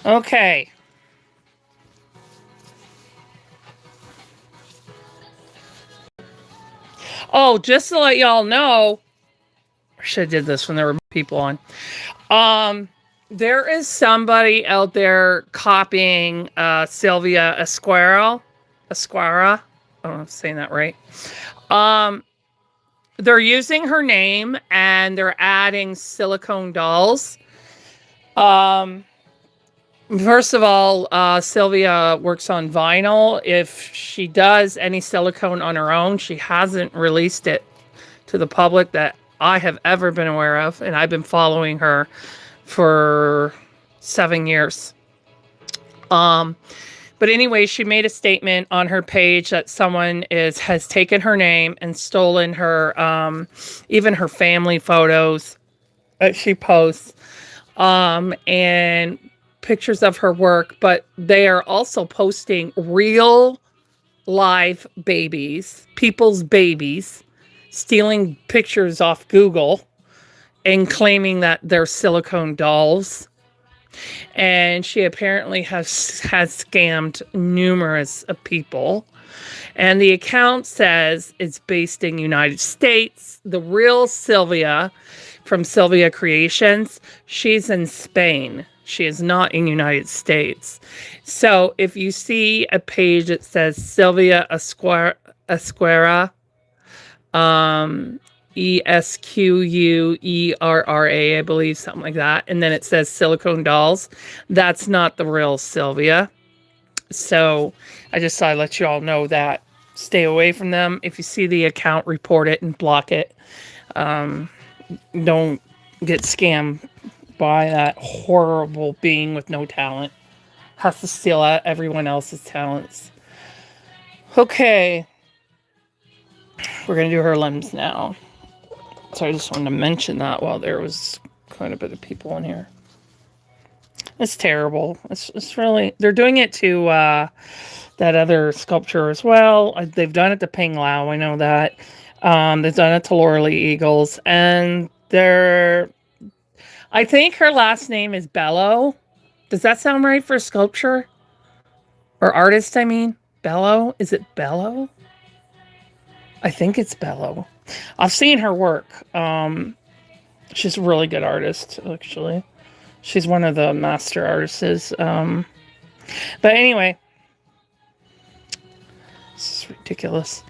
Okay. Oh, just to let y'all know, I should have did this when there were people on. There is somebody out there copying Sylvia Esquara. I don't know if I'm saying that right. They're using her name and they're adding silicone dolls. First of all, Sylvia works on vinyl. If she does any silicone on her own, she hasn't released it to the public that I have ever been aware of. And I've been following her for 7 years. But anyway, she made a statement on her page that someone has taken her name and stolen her, even her family photos that she posts, and pictures of her work, but they are also posting real live babies, people's babies, stealing pictures off Google and claiming that they're silicone dolls. And she apparently has scammed numerous people. And the account says it's based in United States. The real Sylvia from Sylvia Creations, she's in Spain. She is not in United States. So if you see a page that says Sylvia Esquera, Esquurra, I believe, something like that, and then it says silicone dolls, that's not the real Sylvia. So I just thought I'd let you all know that. Stay away from them. If you see the account, report it and block it. Don't get scammed by that horrible being with no talent. Has to steal out everyone else's talents. Okay. We're going to do her limbs now. So I just wanted to mention that while there was quite a bit of people in here. It's terrible. It's really... They're doing it to that other sculpture as well. They've done it to Ping Lao. I know that. They've done it to Laura Lee Eagles. And they're... I think her last name is Bello. Does that sound right for sculpture? Or artist, I mean? Bello? Is it Bello? I think it's Bello. I've seen her work. She's a really good artist, actually. She's one of the master artists. But anyway. This is ridiculous.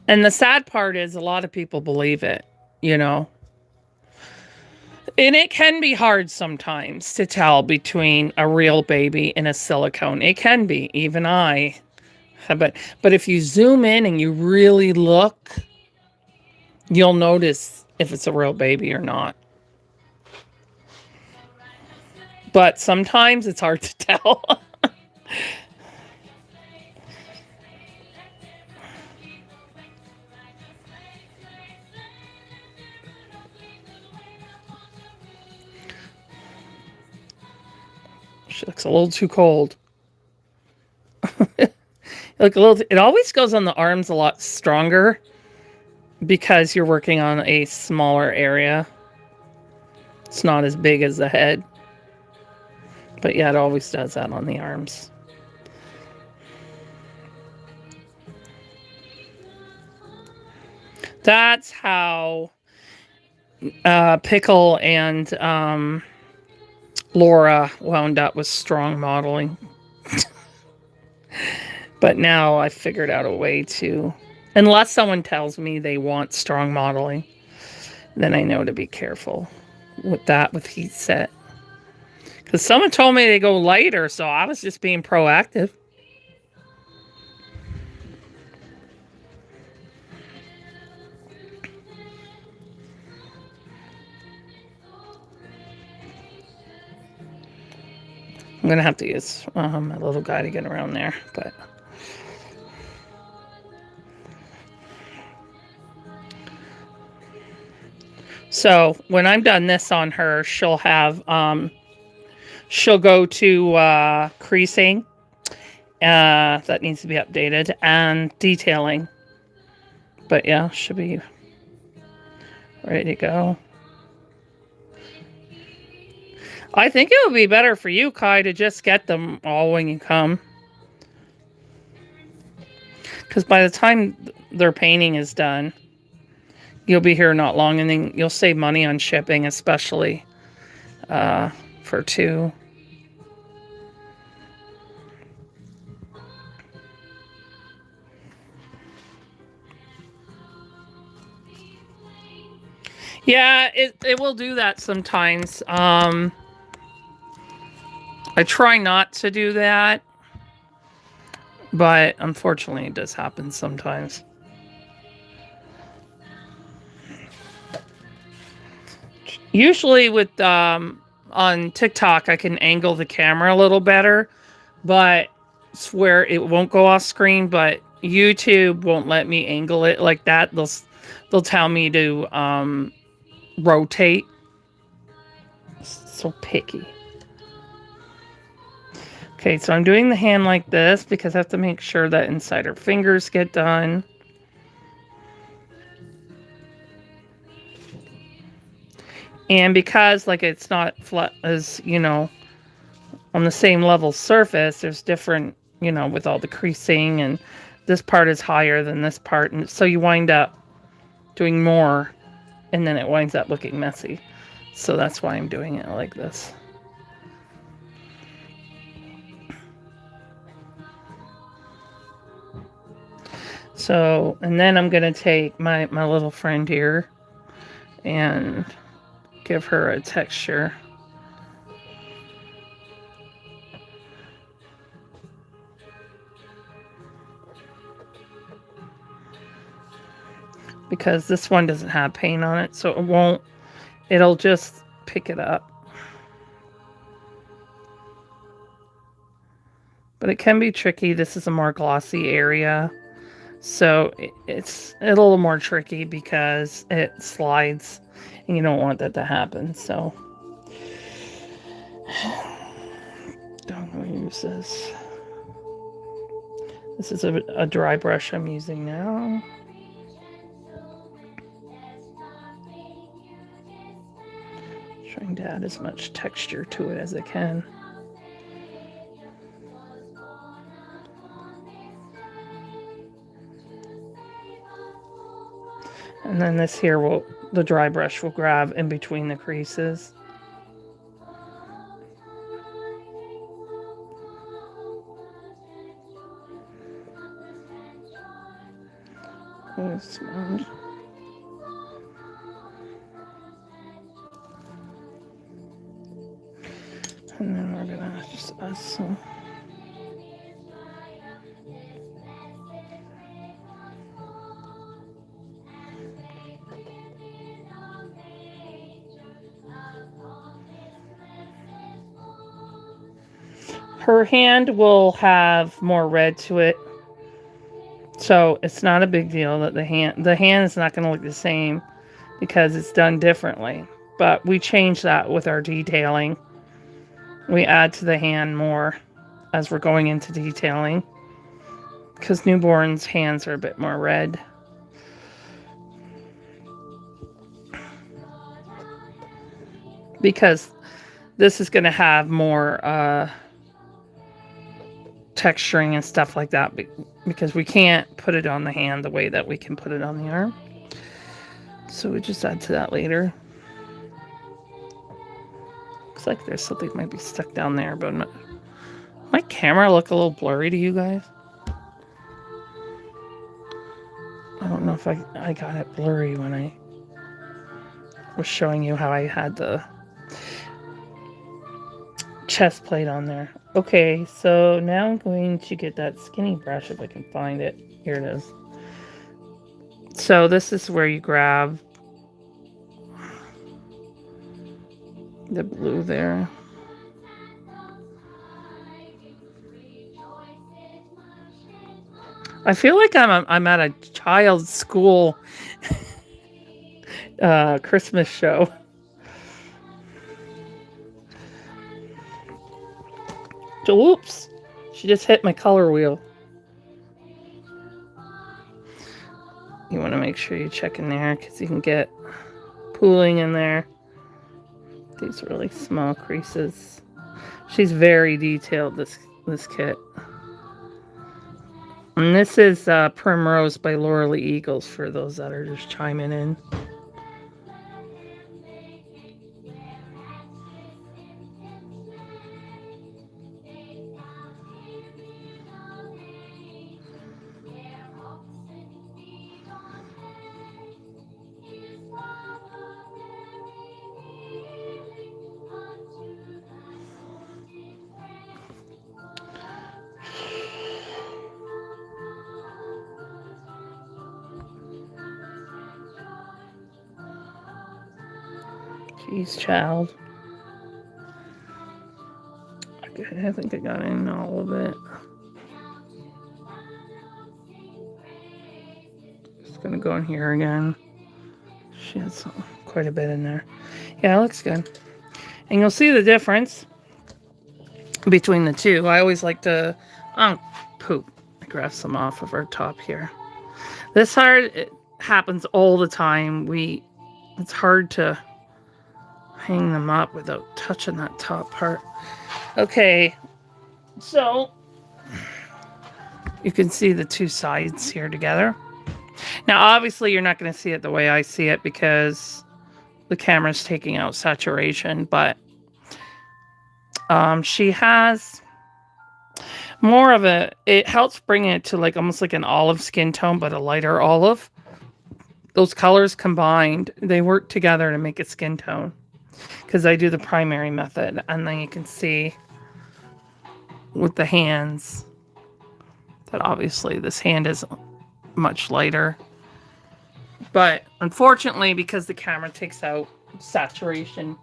And the sad part is a lot of people believe it, you know. And it can be hard sometimes to tell between a real baby and a silicone. It can be, even I. But if you zoom in and you really look, you'll notice if it's a real baby or not. But sometimes it's hard to tell. She looks a little too cold. Look a little. It always goes on the arms a lot stronger because you're working on a smaller area. It's not as big as the head. But yeah, it always does that on the arms. That's how Pickle and Laura wound up with strong modeling. But now I figured out a way to, unless someone tells me they want strong modeling, then I know to be careful with that, with heat set. Because someone told me they go lighter, so I was just being proactive. I'm going to have to use my little guy to get around there, but... So when I'm done this on her, she'll have, she'll go to creasing. That needs to be updated, and detailing. But yeah, should be ready to go. I think it would be better for you, Kai, to just get them all when you come. Because by the time their painting is done, you'll be here not long, and then you'll save money on shipping, especially for two. Yeah, it will do that sometimes. I try not to do that, but unfortunately it does happen sometimes. Usually with on TikTok I can angle the camera a little better, but it's where it won't go off screen, but YouTube won't let me angle it like that. They'll tell me to rotate. So picky. Okay, so I'm doing the hand like this because I have to make sure that inside her fingers get done. And because, like, it's not flat as, you know, on the same level surface, there's different, you know, with all the creasing, and this part is higher than this part. And so you wind up doing more, and then it winds up looking messy. So that's why I'm doing it like this. So, and then I'm going to take my little friend here and give her a texture. Because this one doesn't have paint on it, so it'll just pick it up. But it can be tricky. This is a more glossy area. So it's a little more tricky because it slides and you don't want that to happen. So I'm going to use this. This is a dry brush I'm using now. Trying to add as much texture to it as I can. And then this here the dry brush will grab in between the creases. Smudge. And then we're gonna just add some. Her hand will have more red to it, so it's not a big deal that the hand is not going to look the same because it's done differently. But we change that with our detailing. We add to the hand more as we're going into detailing because newborns' hands are a bit more red. Because this is going to have more texturing and stuff like that because we can't put it on the hand the way that we can put it on the arm. So we just add to that later. Looks like there's something might be stuck down there, but my camera look a little blurry to you guys. I don't know if I got it blurry when I was showing you how I had the chest plate on there. Okay, so now I'm going to get that skinny brush if I can find it. Here it is. So this is where you grab the blue there. I feel like I'm at a child's school Christmas show. Oops, she just hit my color wheel. You want to make sure you check in there because you can get pooling in there. These really small creases. She's very detailed, this kit. And this is Primrose by Laura Lee Eagles for those that are just chiming in. Jeez, child. Okay, I think I got in all of it. Just gonna go in here again. She has quite a bit in there. Yeah, it looks good. And you'll see the difference between the two. I always like to poop. I grab some off of our top here. This it happens all the time. It's hard to hang them up without touching that top part. Okay, so you can see the two sides here together. Now, obviously, you're not going to see it the way I see it because the camera's taking out saturation, but she has more of a, it helps bring it to like almost like an olive skin tone, but a lighter olive. Those colors combined, they work together to make a skin tone. Because I do the primary method, and then you can see with the hands that obviously this hand is much lighter. But unfortunately, because the camera takes out saturation,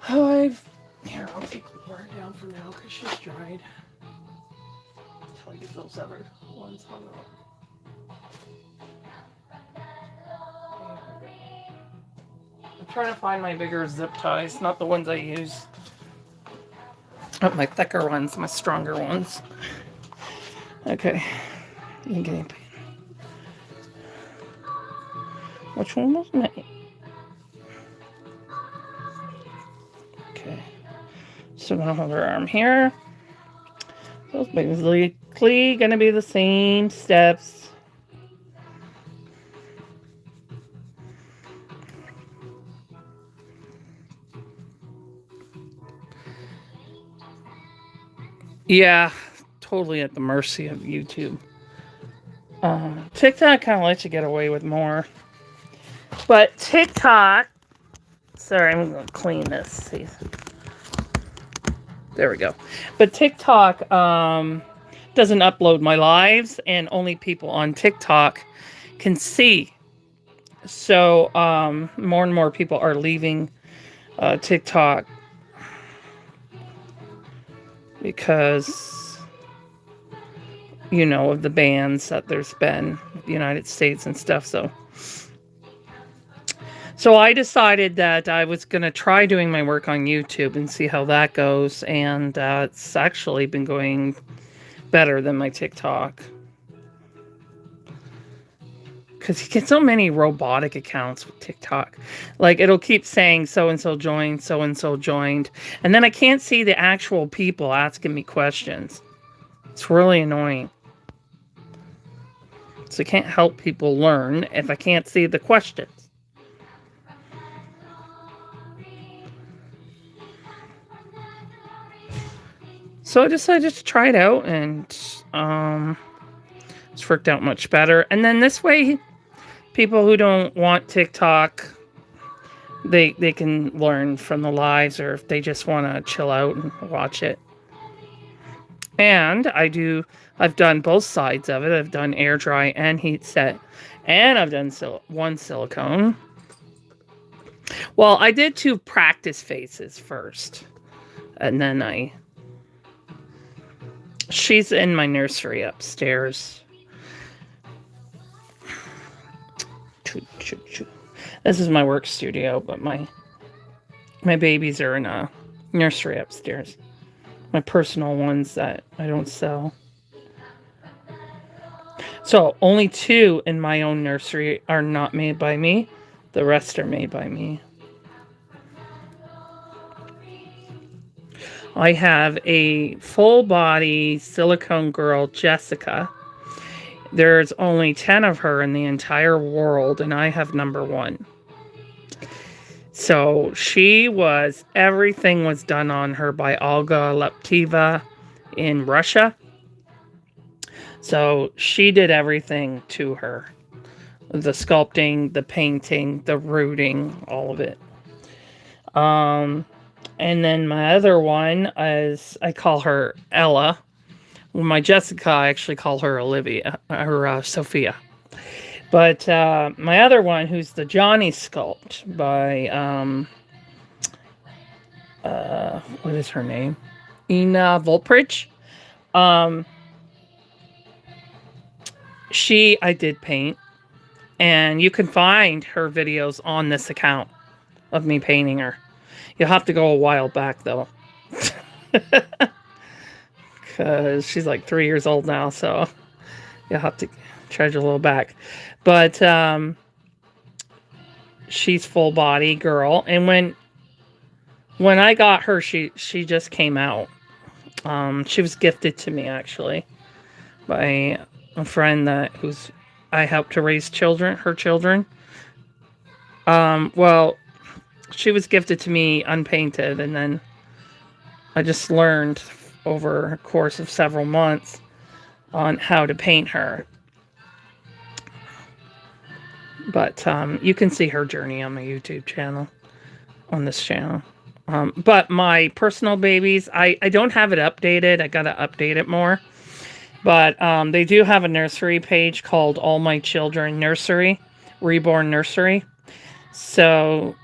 here, I'll take the bar down for now because she's dried. Until I get those other ones hung up. I'm trying to find my bigger zip ties, not the ones I use. Oh, my thicker ones, my stronger ones. Okay. Which one was it? Okay. So I'm gonna hold her arm here. So it's basically gonna be the same steps. Yeah, totally at the mercy of YouTube. TikTok kind of lets you get away with more. But TikTok, sorry, I'm going to clean this. See. There we go. But TikTok doesn't upload my lives, and only people on TikTok can see. So more and more people are leaving TikTok because, you know, of the bans that there's been in the United States and stuff. So I decided that I was going to try doing my work on YouTube and see how that goes. And it's actually been going better than my TikTok. Because you get so many robotic accounts with TikTok. Like, it'll keep saying so-and-so joined, so-and-so joined. And then I can't see the actual people asking me questions. It's really annoying. So I can't help people learn if I can't see the questions. So I decided to try it out, and it's worked out much better. And then this way, people who don't want TikTok, they can learn from the lives, or if they just want to chill out and watch it. And I've done both sides of it. I've done air dry and heat set, and I've done one silicone. Well, I did 2 practice phases first, and then she's in my nursery upstairs. This is my work studio, but my babies are in a nursery upstairs. My personal ones that I don't sell. So only 2 in my own nursery are not made by me. The rest are made by me. I have a full body silicone girl, Jessica. There's only 10 of her in the entire world, and I have number 1. So everything was done on her by Olga Leptiva in Russia. So she did everything to her. The sculpting, the painting, the rooting, all of it. And then my other one is, I call her Ella. My Jessica, I actually call her Olivia, or Sophia. But my other one, who's the Johnny sculpt by, what is her name? Ina Volpridge. I did paint. And you can find her videos on this account of me painting her. You'll have to go a while back, though. Because she's like 3 years old now, so you'll have to trudge a little back. But she's full body girl. And when I got her, she just came out. She was gifted to me, actually, by a friend I helped to raise her children. Well, she was gifted to me unpainted, and then I just learned over a course of several months on how to paint her. But you can see her journey on my YouTube channel, on this channel. But my personal babies, I don't have it updated. I got to update it more. But they do have a nursery page called All My Children Nursery, Reborn Nursery. So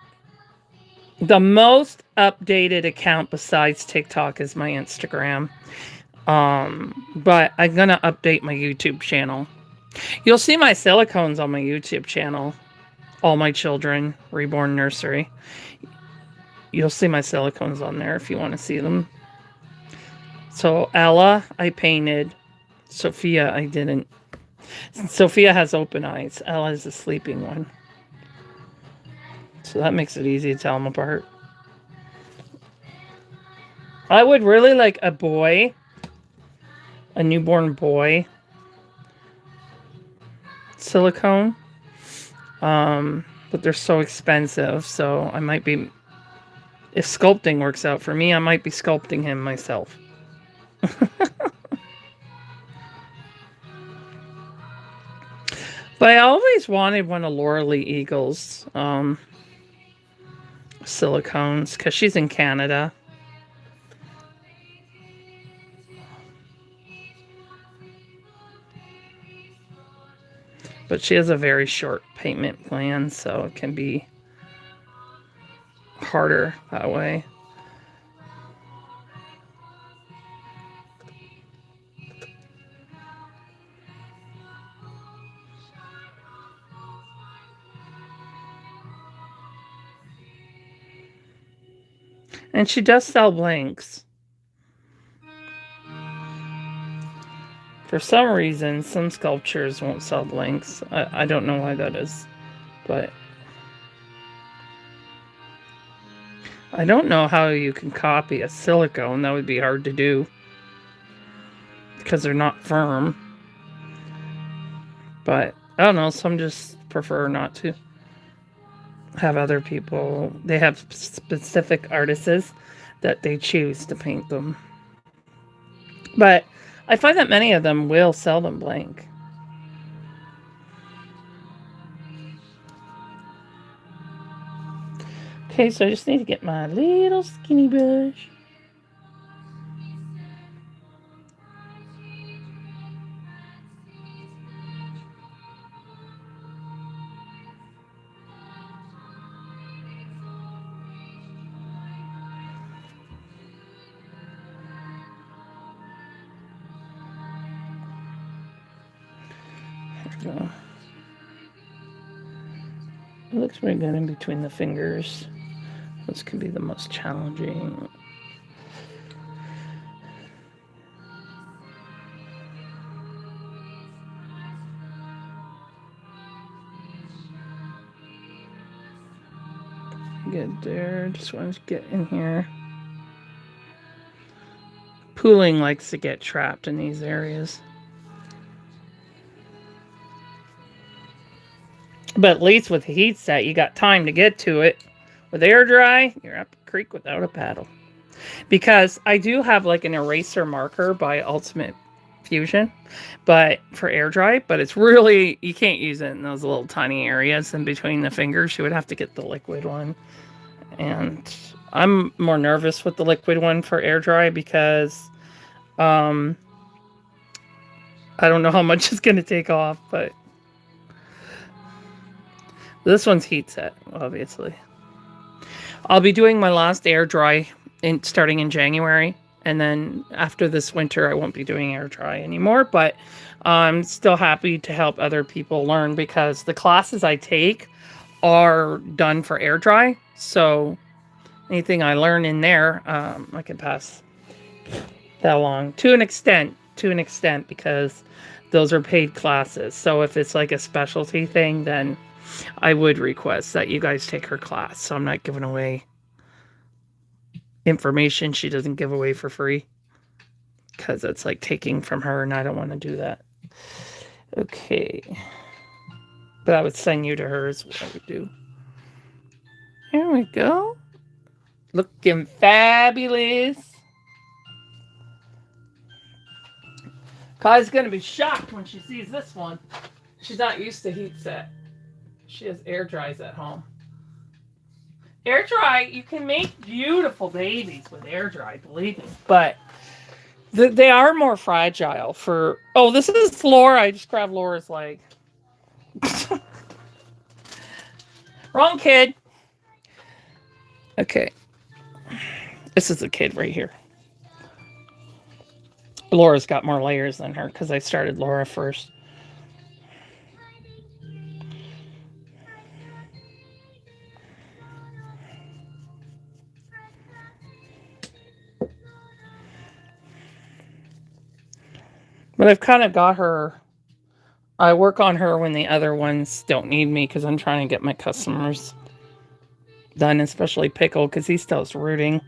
the most updated account besides TikTok is my Instagram. But I'm going to update my YouTube channel. You'll see my silicones on my YouTube channel. All My Children, Reborn Nursery. You'll see my silicones on there if you want to see them. So Ella, I painted. Sophia, I didn't. Sophia has open eyes. Ella is a sleeping one. So that makes it easy to tell them apart. I would really like a boy. A newborn boy. Silicone. But they're so expensive. So I might be... If sculpting works out for me, I might be sculpting him myself. But I always wanted one of Laura Lee Eagle's silicones because she's in Canada. But she has a very short payment plan, so it can be harder that way. And she does sell blanks. For some reason, some sculptures won't sell blanks. I don't know why that is, but I don't know how you can copy a silicone. That would be hard to do because they're not firm. But I don't know, some just prefer not to have other people. They have specific artists that they choose to paint them. But I find that many of them will sell them blank. Okay, so I just need to get my little skinny brush. There we go. It looks pretty good in between the fingers. This could be the most challenging. Get there. Just want to get in here. Pooling likes to get trapped in these areas. But at least with the heat set, you got time to get to it. With air dry, you're up the creek without a paddle. Because I do have like an eraser marker by Ultimate Fusion, but for air dry, but it's really, you can't use it in those little tiny areas in between the fingers. You would have to get the liquid one. And I'm more nervous with the liquid one for air dry because I don't know how much it's going to take off, but this one's heat set, obviously. I'll be doing my last air dry starting in January. And then after this winter, I won't be doing air dry anymore. But I'm still happy to help other people learn because the classes I take are done for air dry. So anything I learn in there, I can pass that along to an extent, because those are paid classes. So if it's like a specialty thing, then I would request that you guys take her class. So I'm not giving away information she doesn't give away for free. Because it's like taking from her and I don't want to do that. Okay. But I would send you to her is what I would do. Here we go. Looking fabulous. Kai's going to be shocked when she sees this one. She's not used to heat set. She has air dries at home. Air dry, you can make beautiful babies with air dry, believe me. But they are more fragile for... Oh, this is Laura. I just grabbed Laura's leg. Wrong kid. Okay. This is the kid right here. Laura's got more layers than her because I started Laura first. But I've kind of got her. I work on her when the other ones don't need me because I'm trying to get my customers done, especially Pickle because he still's rooting.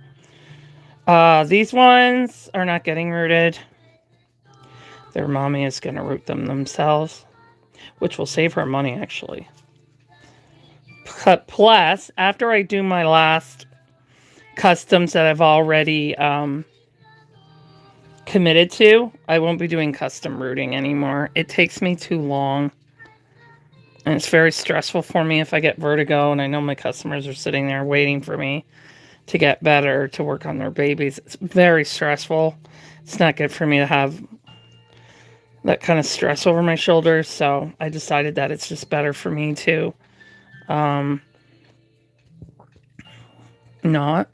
These ones are not getting rooted. Their mommy is going to root them themselves, which will save her money actually. Plus, after I do my last customs that I've already committed to, I won't be doing custom rooting anymore. It takes me too long. And it's very stressful for me if I get vertigo and I know my customers are sitting there waiting for me to get better, to work on their babies. It's very stressful. It's not good for me to have that kind of stress over my shoulders. So I decided that it's just better for me to not.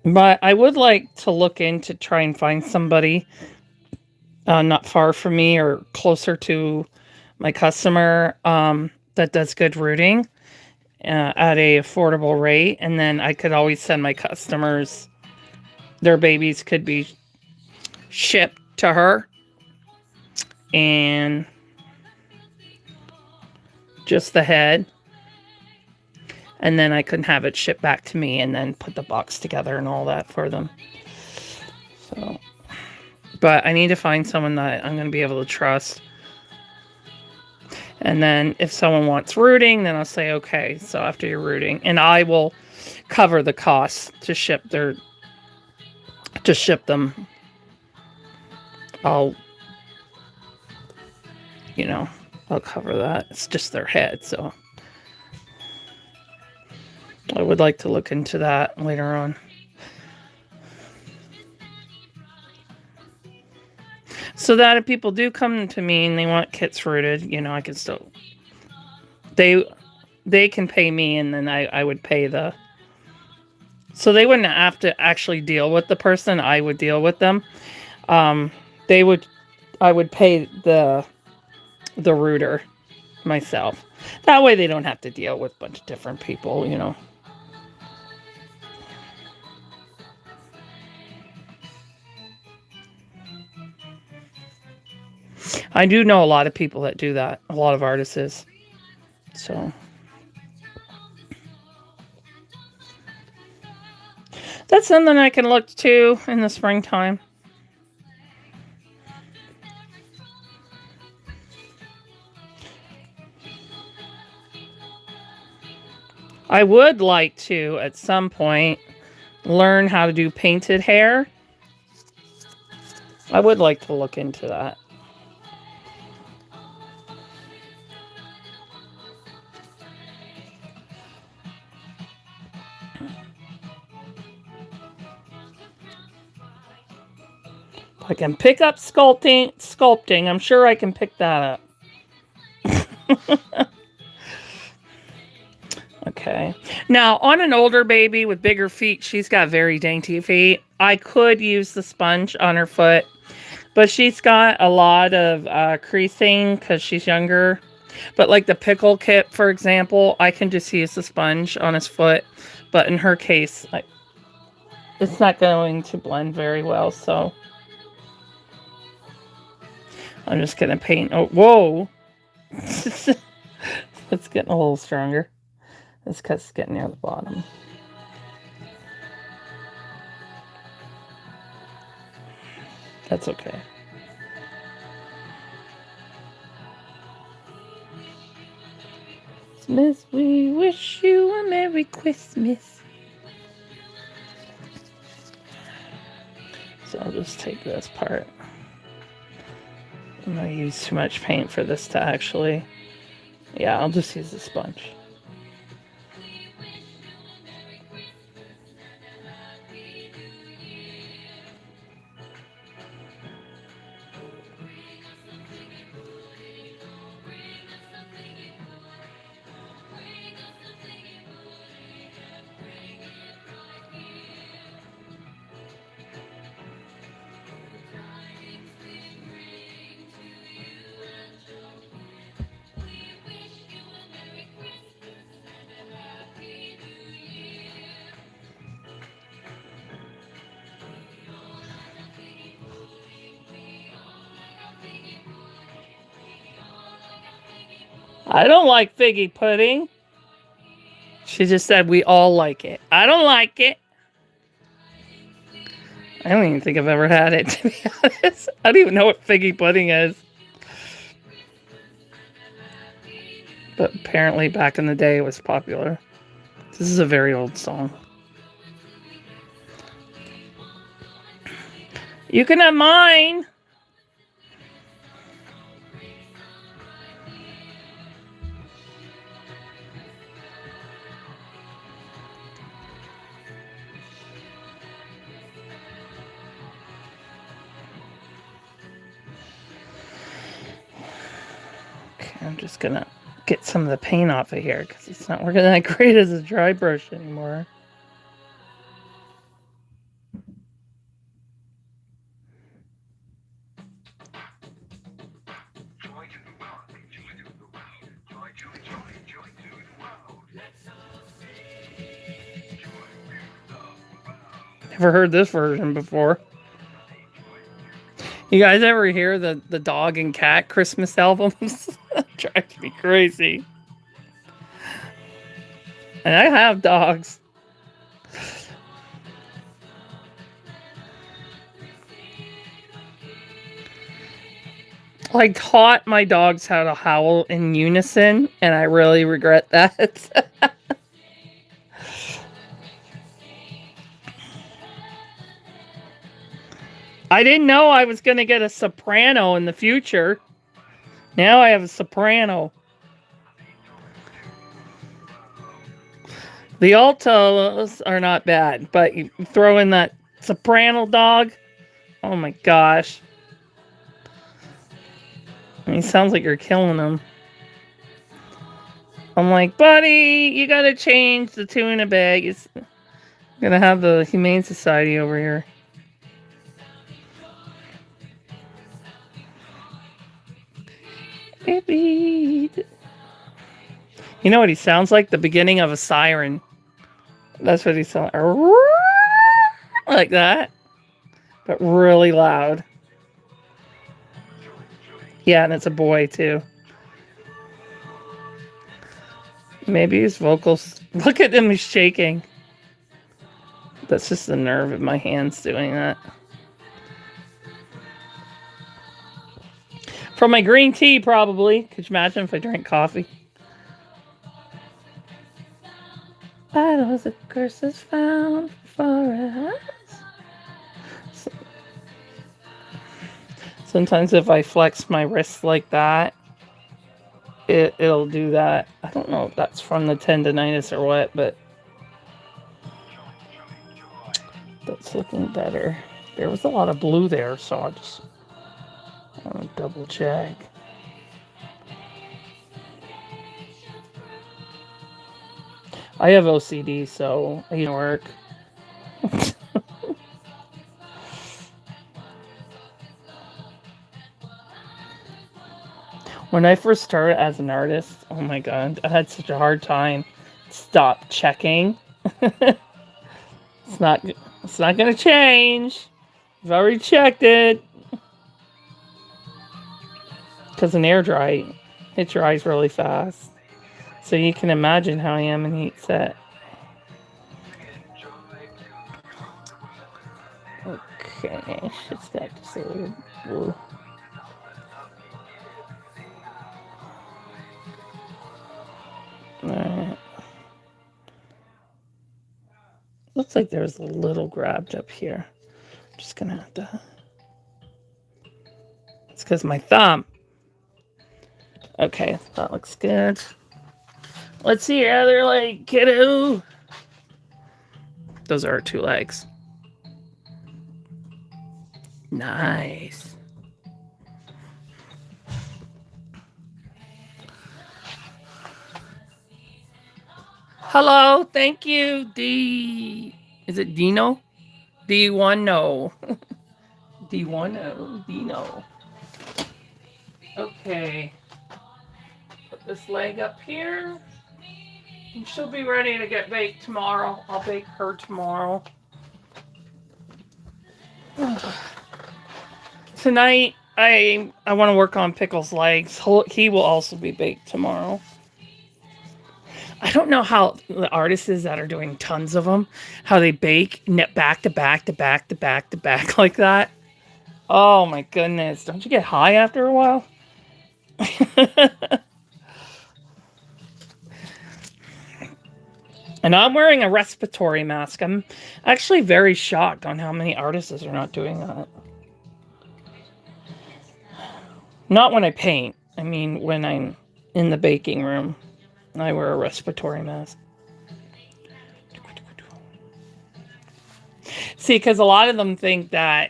But I would like to look into try and find somebody not far from me or closer to my customer that does good rooting at a affordable rate. And then I could always send my customers, their babies could be shipped to her. And just the head. And then I couldn't have it shipped back to me and then put the box together and all that for them. So, but I need to find someone that I'm going to be able to trust. And then if someone wants rooting, then I'll say, okay, so after you're rooting, and I will cover the costs to ship them. I'll cover that. It's just their head, so I would like to look into that later on. So that if people do come to me and they want kits rooted, I can still... They can pay me and then I would pay the... So they wouldn't have to actually deal with the person. I would deal with them. I would pay the rooter myself. That way they don't have to deal with a bunch of different people, I do know a lot of people that do that. A lot of artists. So that's something I can look to in the springtime. I would like to, at some point, learn how to do painted hair. I would like to look into that. I can pick up sculpting. I'm sure I can pick that up. Okay. Now, on an older baby with bigger feet, she's got very dainty feet. I could use the sponge on her foot, but she's got a lot of creasing because she's younger. But like the Pickle kit, for example, I can just use the sponge on his foot. But in her case, it's not going to blend very well, so I'm just going to paint. Oh, whoa. It's getting a little stronger. It's because it's getting near the bottom. That's okay. Christmas, we wish you a Merry Christmas. So I'll just take this part. I'm gonna use too much paint for this to actually... Yeah, I'll just use a sponge. I don't like figgy pudding. She just said we all like it. I don't like it. I don't even think I've ever had it, to be honest. I don't even know what figgy pudding is. But apparently back in the day it was popular. This is a very old song. You can have mine. Okay, I'm just gonna get some of the paint off of here because it's not working that great as a dry brush anymore. Never heard this version before. You guys ever hear the dog and cat Christmas albums? That drives me crazy. And I have dogs. I taught my dogs how to howl in unison, and I really regret that. I didn't know I was going to get a soprano in the future. Now I have a soprano. The altos are not bad, but you throw in that soprano dog. Oh my gosh. He sounds like you're killing him. I'm like, buddy, you gotta change the tuna bag. It's gonna have the Humane Society over here. Baby. You know what he sounds like? The beginning of a siren. That's what he sounds like that. But really loud. Yeah, and it's a boy too. Maybe his vocals. Look at him, he's shaking. That's just the nerve of my hands doing that. From my green tea, probably. Could you imagine if I drank coffee? Battles of curses found for us. Sometimes if I flex my wrist like that, it'll do that. I don't know if that's from the tendonitis or what, but that's looking better. There was a lot of blue there, so I just want to double check. I have OCD, so it can work. When I first started as an artist, oh my god, I had such a hard time. Stop checking. It's not going to change. I've already checked it. Because an air dry, it dries really fast. So you can imagine how I am in heat set. Okay, it's got this little blue. Looks like there's a little grabbed up here. I'm just gonna have to. It's because my thumb. Okay, that looks good. Let's see your other leg, kiddo. Those are our 2 legs. Nice. Hello, thank you, D. Is it Dino? D1 no. D1 no. Dino. Okay. Put this leg up here. And she'll be ready to get baked tomorrow. I'll bake her tomorrow. Tonight, I want to work on Pickle's legs. He will also be baked tomorrow. I don't know how the artists that are doing tons of them, how they bake back to back to back to back to back like that. Oh my goodness. Don't you get high after a while? And I'm wearing a respiratory mask. I'm actually very shocked on how many artists are not doing that. Not when I paint. I mean, when I'm in the baking room, I wear a respiratory mask. See, because a lot of them think that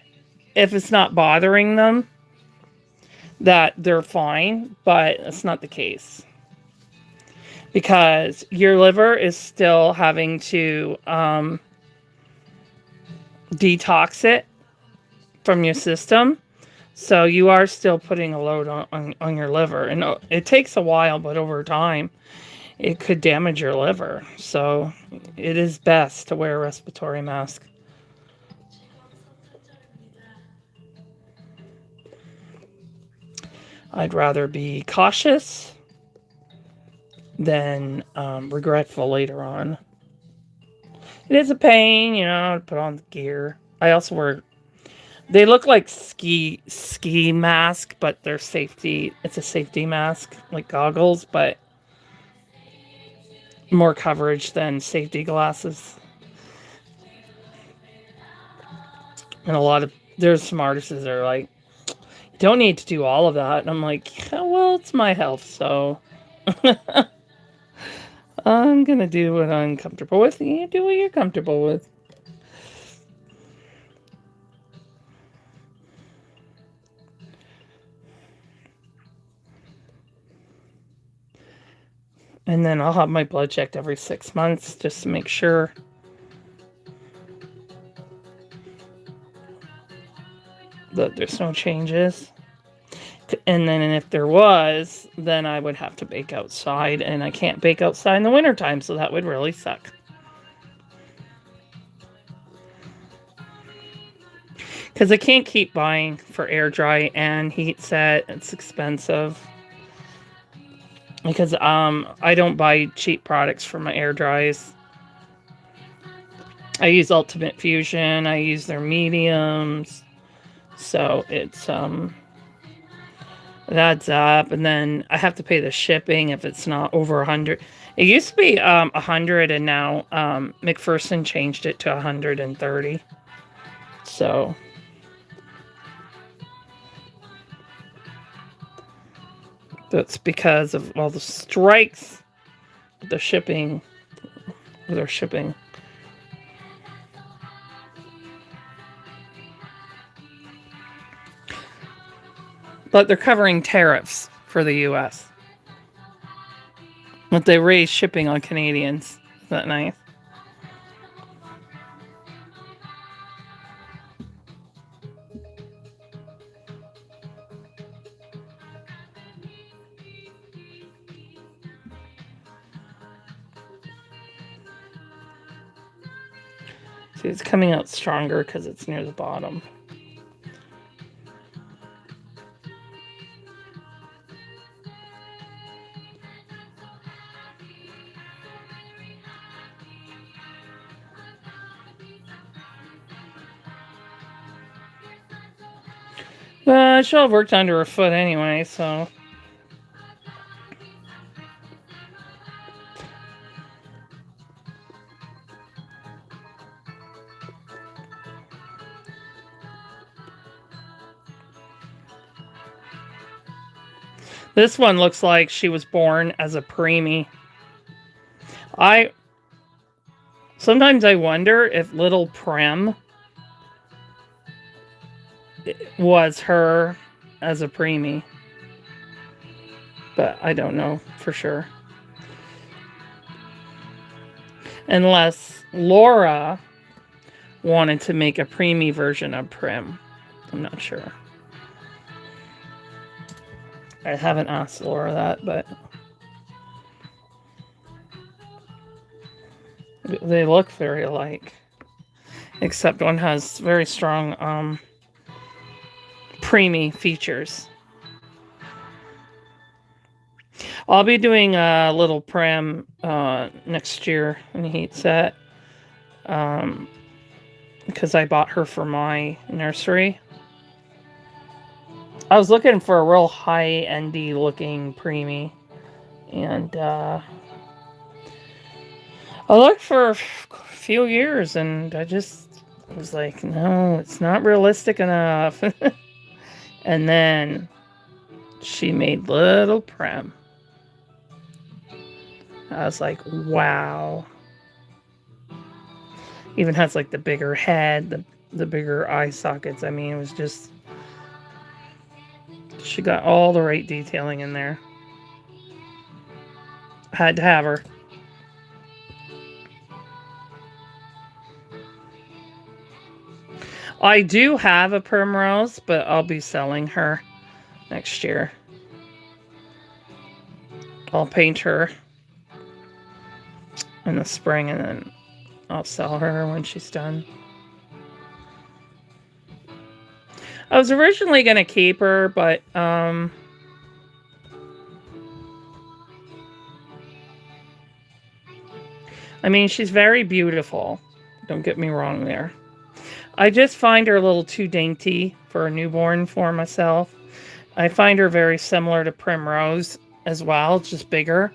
if it's not bothering them, that they're fine, but that's not the case. Because your liver is still having to detox it from your system. So you are still putting a load on your liver. And it takes a while, but over time, it could damage your liver. So it is best to wear a respiratory mask. I'd rather be cautious than regretful later on. It is a pain, you know, to put on the gear. I also wear... They look like ski mask, but they're safety. It's a safety mask, like goggles, but more coverage than safety glasses. And there's some artists that are like, you don't need to do all of that. And I'm like, yeah, well, it's my health, so I'm gonna do what I'm comfortable with, and you do what you're comfortable with. And then I'll have my blood checked every 6 months just to make sure. That there's no changes. And then if there was, then I would have to bake outside. And I can't bake outside in the wintertime, so that would really suck. Because I can't keep buying for air dry and heat set. It's expensive. Because I don't buy cheap products for my air dries. I use Ultimate Fusion. I use their mediums. So it's it adds up. And then I have to pay the shipping if it's not over 100. It used to be 100, and now McPherson changed it to 130. So that's because of all the strikes, the shipping, their shipping. But they're covering tariffs for the U.S. But they raise shipping on Canadians. Is that nice? See, it's coming out stronger because it's near the bottom. But she'll have worked under her foot anyway, so... This one looks like she was born as a preemie. Sometimes I wonder if little Prem was her as a preemie. But I don't know for sure. Unless Laura wanted to make a preemie version of Prim. I'm not sure. I haven't asked Laura that, but they look very alike. Except one has very strong preemie features. I'll be doing a little Prim next year in heat set. Because I bought her for my nursery. I was looking for a real high-endy looking preemie. And I looked for a few years and I was like, no, it's not realistic enough. And then she made little Prem. I was like, wow. Even has like the bigger head, the bigger eye sockets. I mean, it was just... She got all the right detailing in there. Had to have her. I do have a Primrose, but I'll be selling her next year. I'll paint her in the spring and then I'll sell her when she's done. I was originally going to keep her, but I mean, she's very beautiful. Don't get me wrong there. I just find her a little too dainty for a newborn for myself. I find her very similar to Primrose as well, just bigger.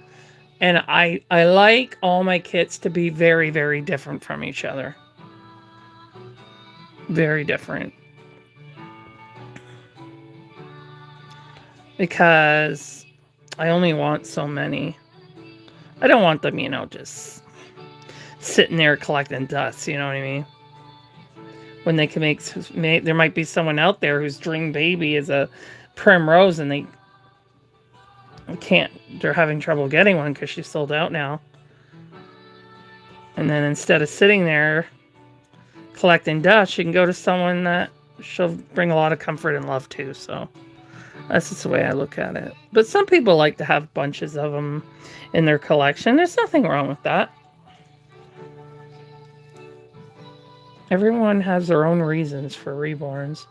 And I like all my kits to be very, very different from each other. Very different. Because I only want so many. I don't want them, just sitting there collecting dust, you know what I mean? When they can there might be someone out there whose dream baby is a Primrose and they're having trouble getting one because she's sold out now. And then instead of sitting there collecting dust, she can go to someone that she'll bring a lot of comfort and love to. So that's just the way I look at it. But some people like to have bunches of them in their collection. There's nothing wrong with that. Everyone has their own reasons for reborns.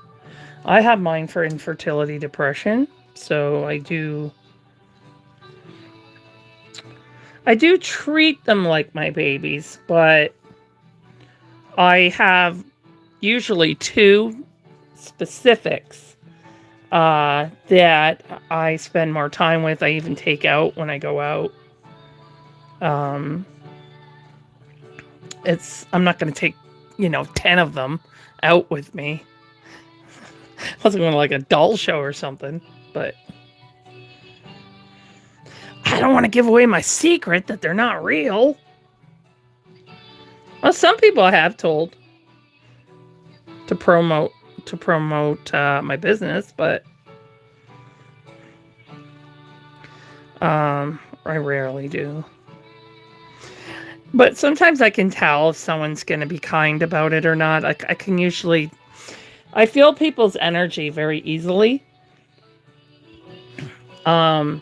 I have mine for infertility depression, so I do treat them like my babies, but I have usually two specifics that I spend more time with. I even take out when I go out. I'm not going to take 10 of them out with me. I wasn't going to like a doll show or something, but I don't want to give away my secret that they're not real. Well, some people I have told to promote my business, but I rarely do. But sometimes I can tell if someone's going to be kind about it or not. I can usually... I feel people's energy very easily. So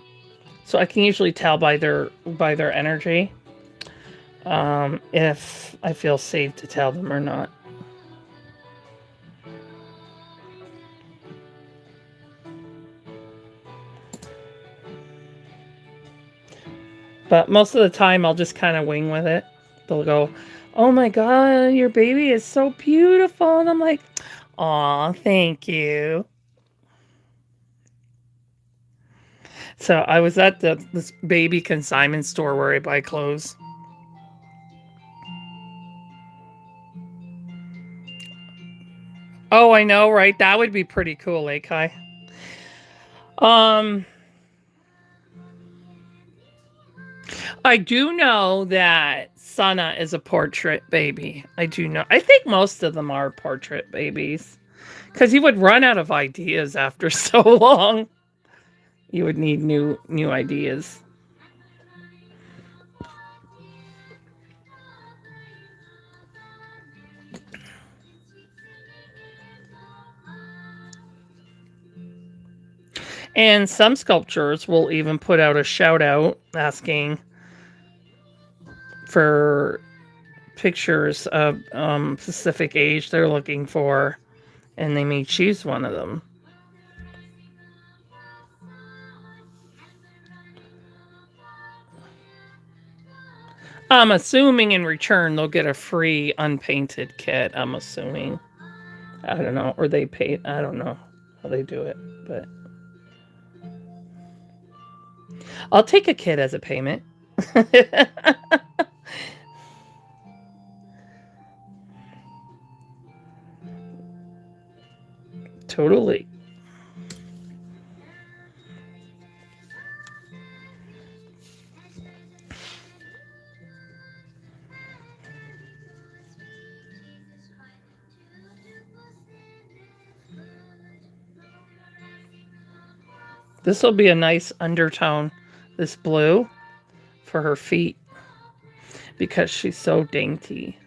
I can usually tell by their energy if I feel safe to tell them or not. But most of the time, I'll just kind of wing with it. They'll go, "Oh my God, your baby is so beautiful." And I'm like, "Aw, thank you." So I was at this baby consignment store where I buy clothes. Oh, I know, right? That would be pretty cool, eh, Kai? I do know that Sana is a portrait baby. I do know. I think most of them are portrait babies. Because you would run out of ideas after so long. You would need new ideas. And some sculptures will even put out a shout out asking for pictures of specific age they're looking for, and they may choose one of them. I'm assuming in return they'll get a free unpainted kit. I'm assuming. I don't know. Or they pay. I don't know how they do it. But I'll take a kit as a payment. Totally. This will be a nice undertone, this blue, for her feet, because she's so dainty.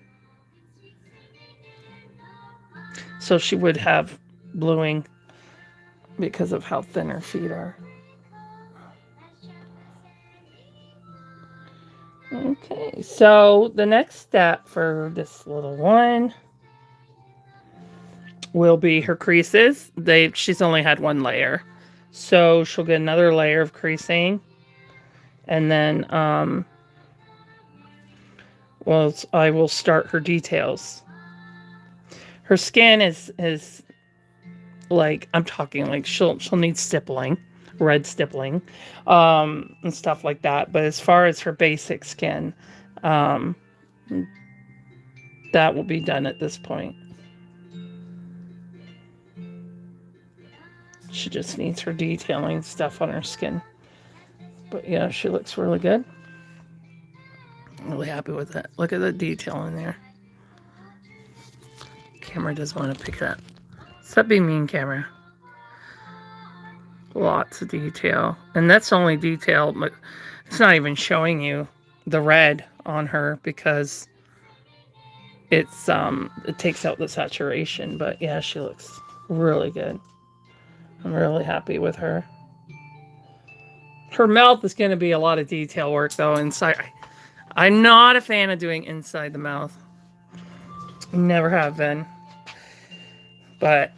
So she would have bluing because of how thin her feet are. Okay, so the next step for this little one will be her creases. She's only had one layer. So she'll get another layer of creasing. And then well, I will start her details. Her skin is like, I'm talking like she'll need stippling, red stippling, and stuff like that. But as far as her basic skin, that will be done at this point. She just needs her detailing stuff on her skin. But yeah, she looks really good. I'm really happy with it. Look at the detail in there. Camera doesn't want to pick that. Stop being mean, camera. Lots of detail. And that's only detail, but it's not even showing you the red on her because it takes out the saturation. But yeah, she looks really good. I'm really happy with her. Her mouth is going to be a lot of detail work, though, inside. I'm not a fan of doing inside the mouth. Never have been. But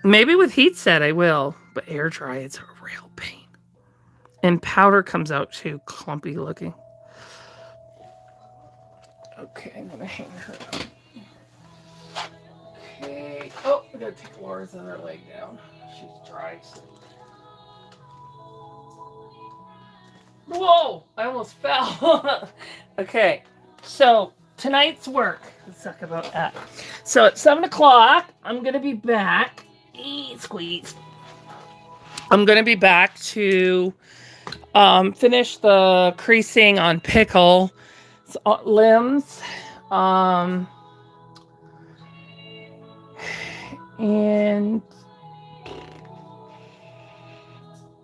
maybe with heat set, I will. But air dry, it's a real pain. And powder comes out too clumpy looking. Okay, I'm going to hang her up. Okay. Oh, I got to take Laura's other leg down. She's dry. So. Whoa! I almost fell. Okay, so tonight's work. Let's talk about that. So at 7 o'clock, I'm going to be back. Squeeze. I'm going to be back to finish the creasing on Pickle limbs. And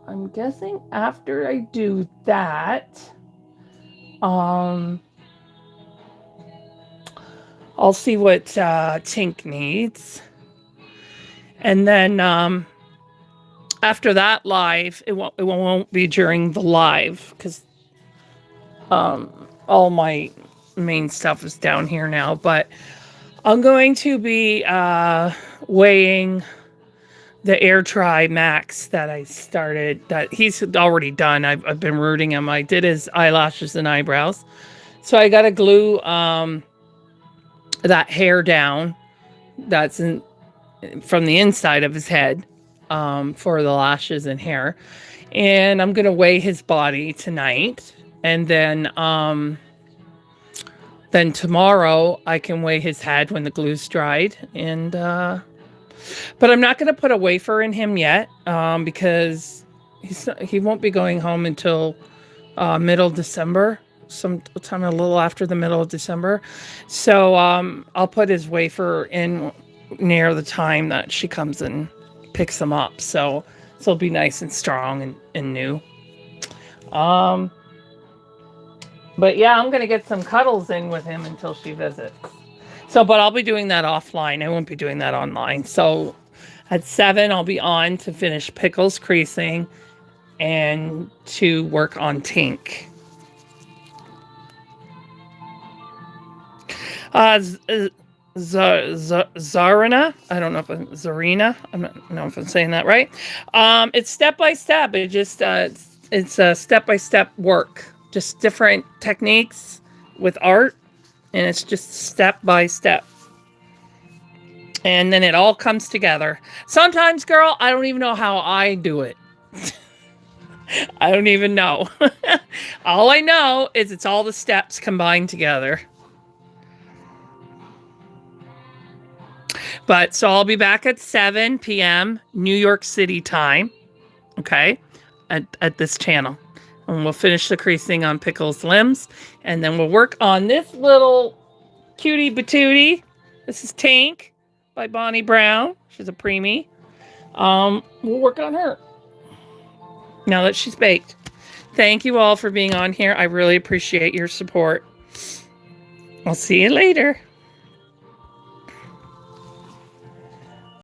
I'm guessing after I do that, I'll see what Tink needs. And then after that live, it won't be during the live because all my main stuff is down here now. But I'm going to be weighing the air dry max that I started, that he's already done. I've been rooting him. I did his eyelashes and eyebrows. So I got to glue that hair down that's from the inside of his head for the lashes and hair. And I'm going to weigh his body tonight. And then tomorrow I can weigh his head when the glue's dried. And but I'm not going to put a wafer in him yet because he won't be going home until middle December. sometime a little after the middle of December. So I'll put his wafer in near the time that she comes and picks them up. So it'll be nice and strong and new. But yeah, I'm gonna get some cuddles in with him until she visits. So, but I'll be doing that offline. I won't be doing that online. So at 7, I'll be on to finish Pickle's creasing and to work on Tink. Zarina. I don't know if I'm Zarina. I don't know if I'm saying that right. It's step by step. It just it's a step by step work. Just different techniques with art, and it's just step by step. And then it all comes together. Sometimes, girl, I don't even know how I do it. I don't even know. All I know is it's all the steps combined together. But so I'll be back at 7 p.m. New York City time. Okay. At this channel. And we'll finish the creasing on Pickle's limbs. And then we'll work on this little cutie patootie. This is Tank by Bonnie Brown. She's a preemie. We'll work on her now that she's baked. Thank you all for being on here. I really appreciate your support. I'll see you later.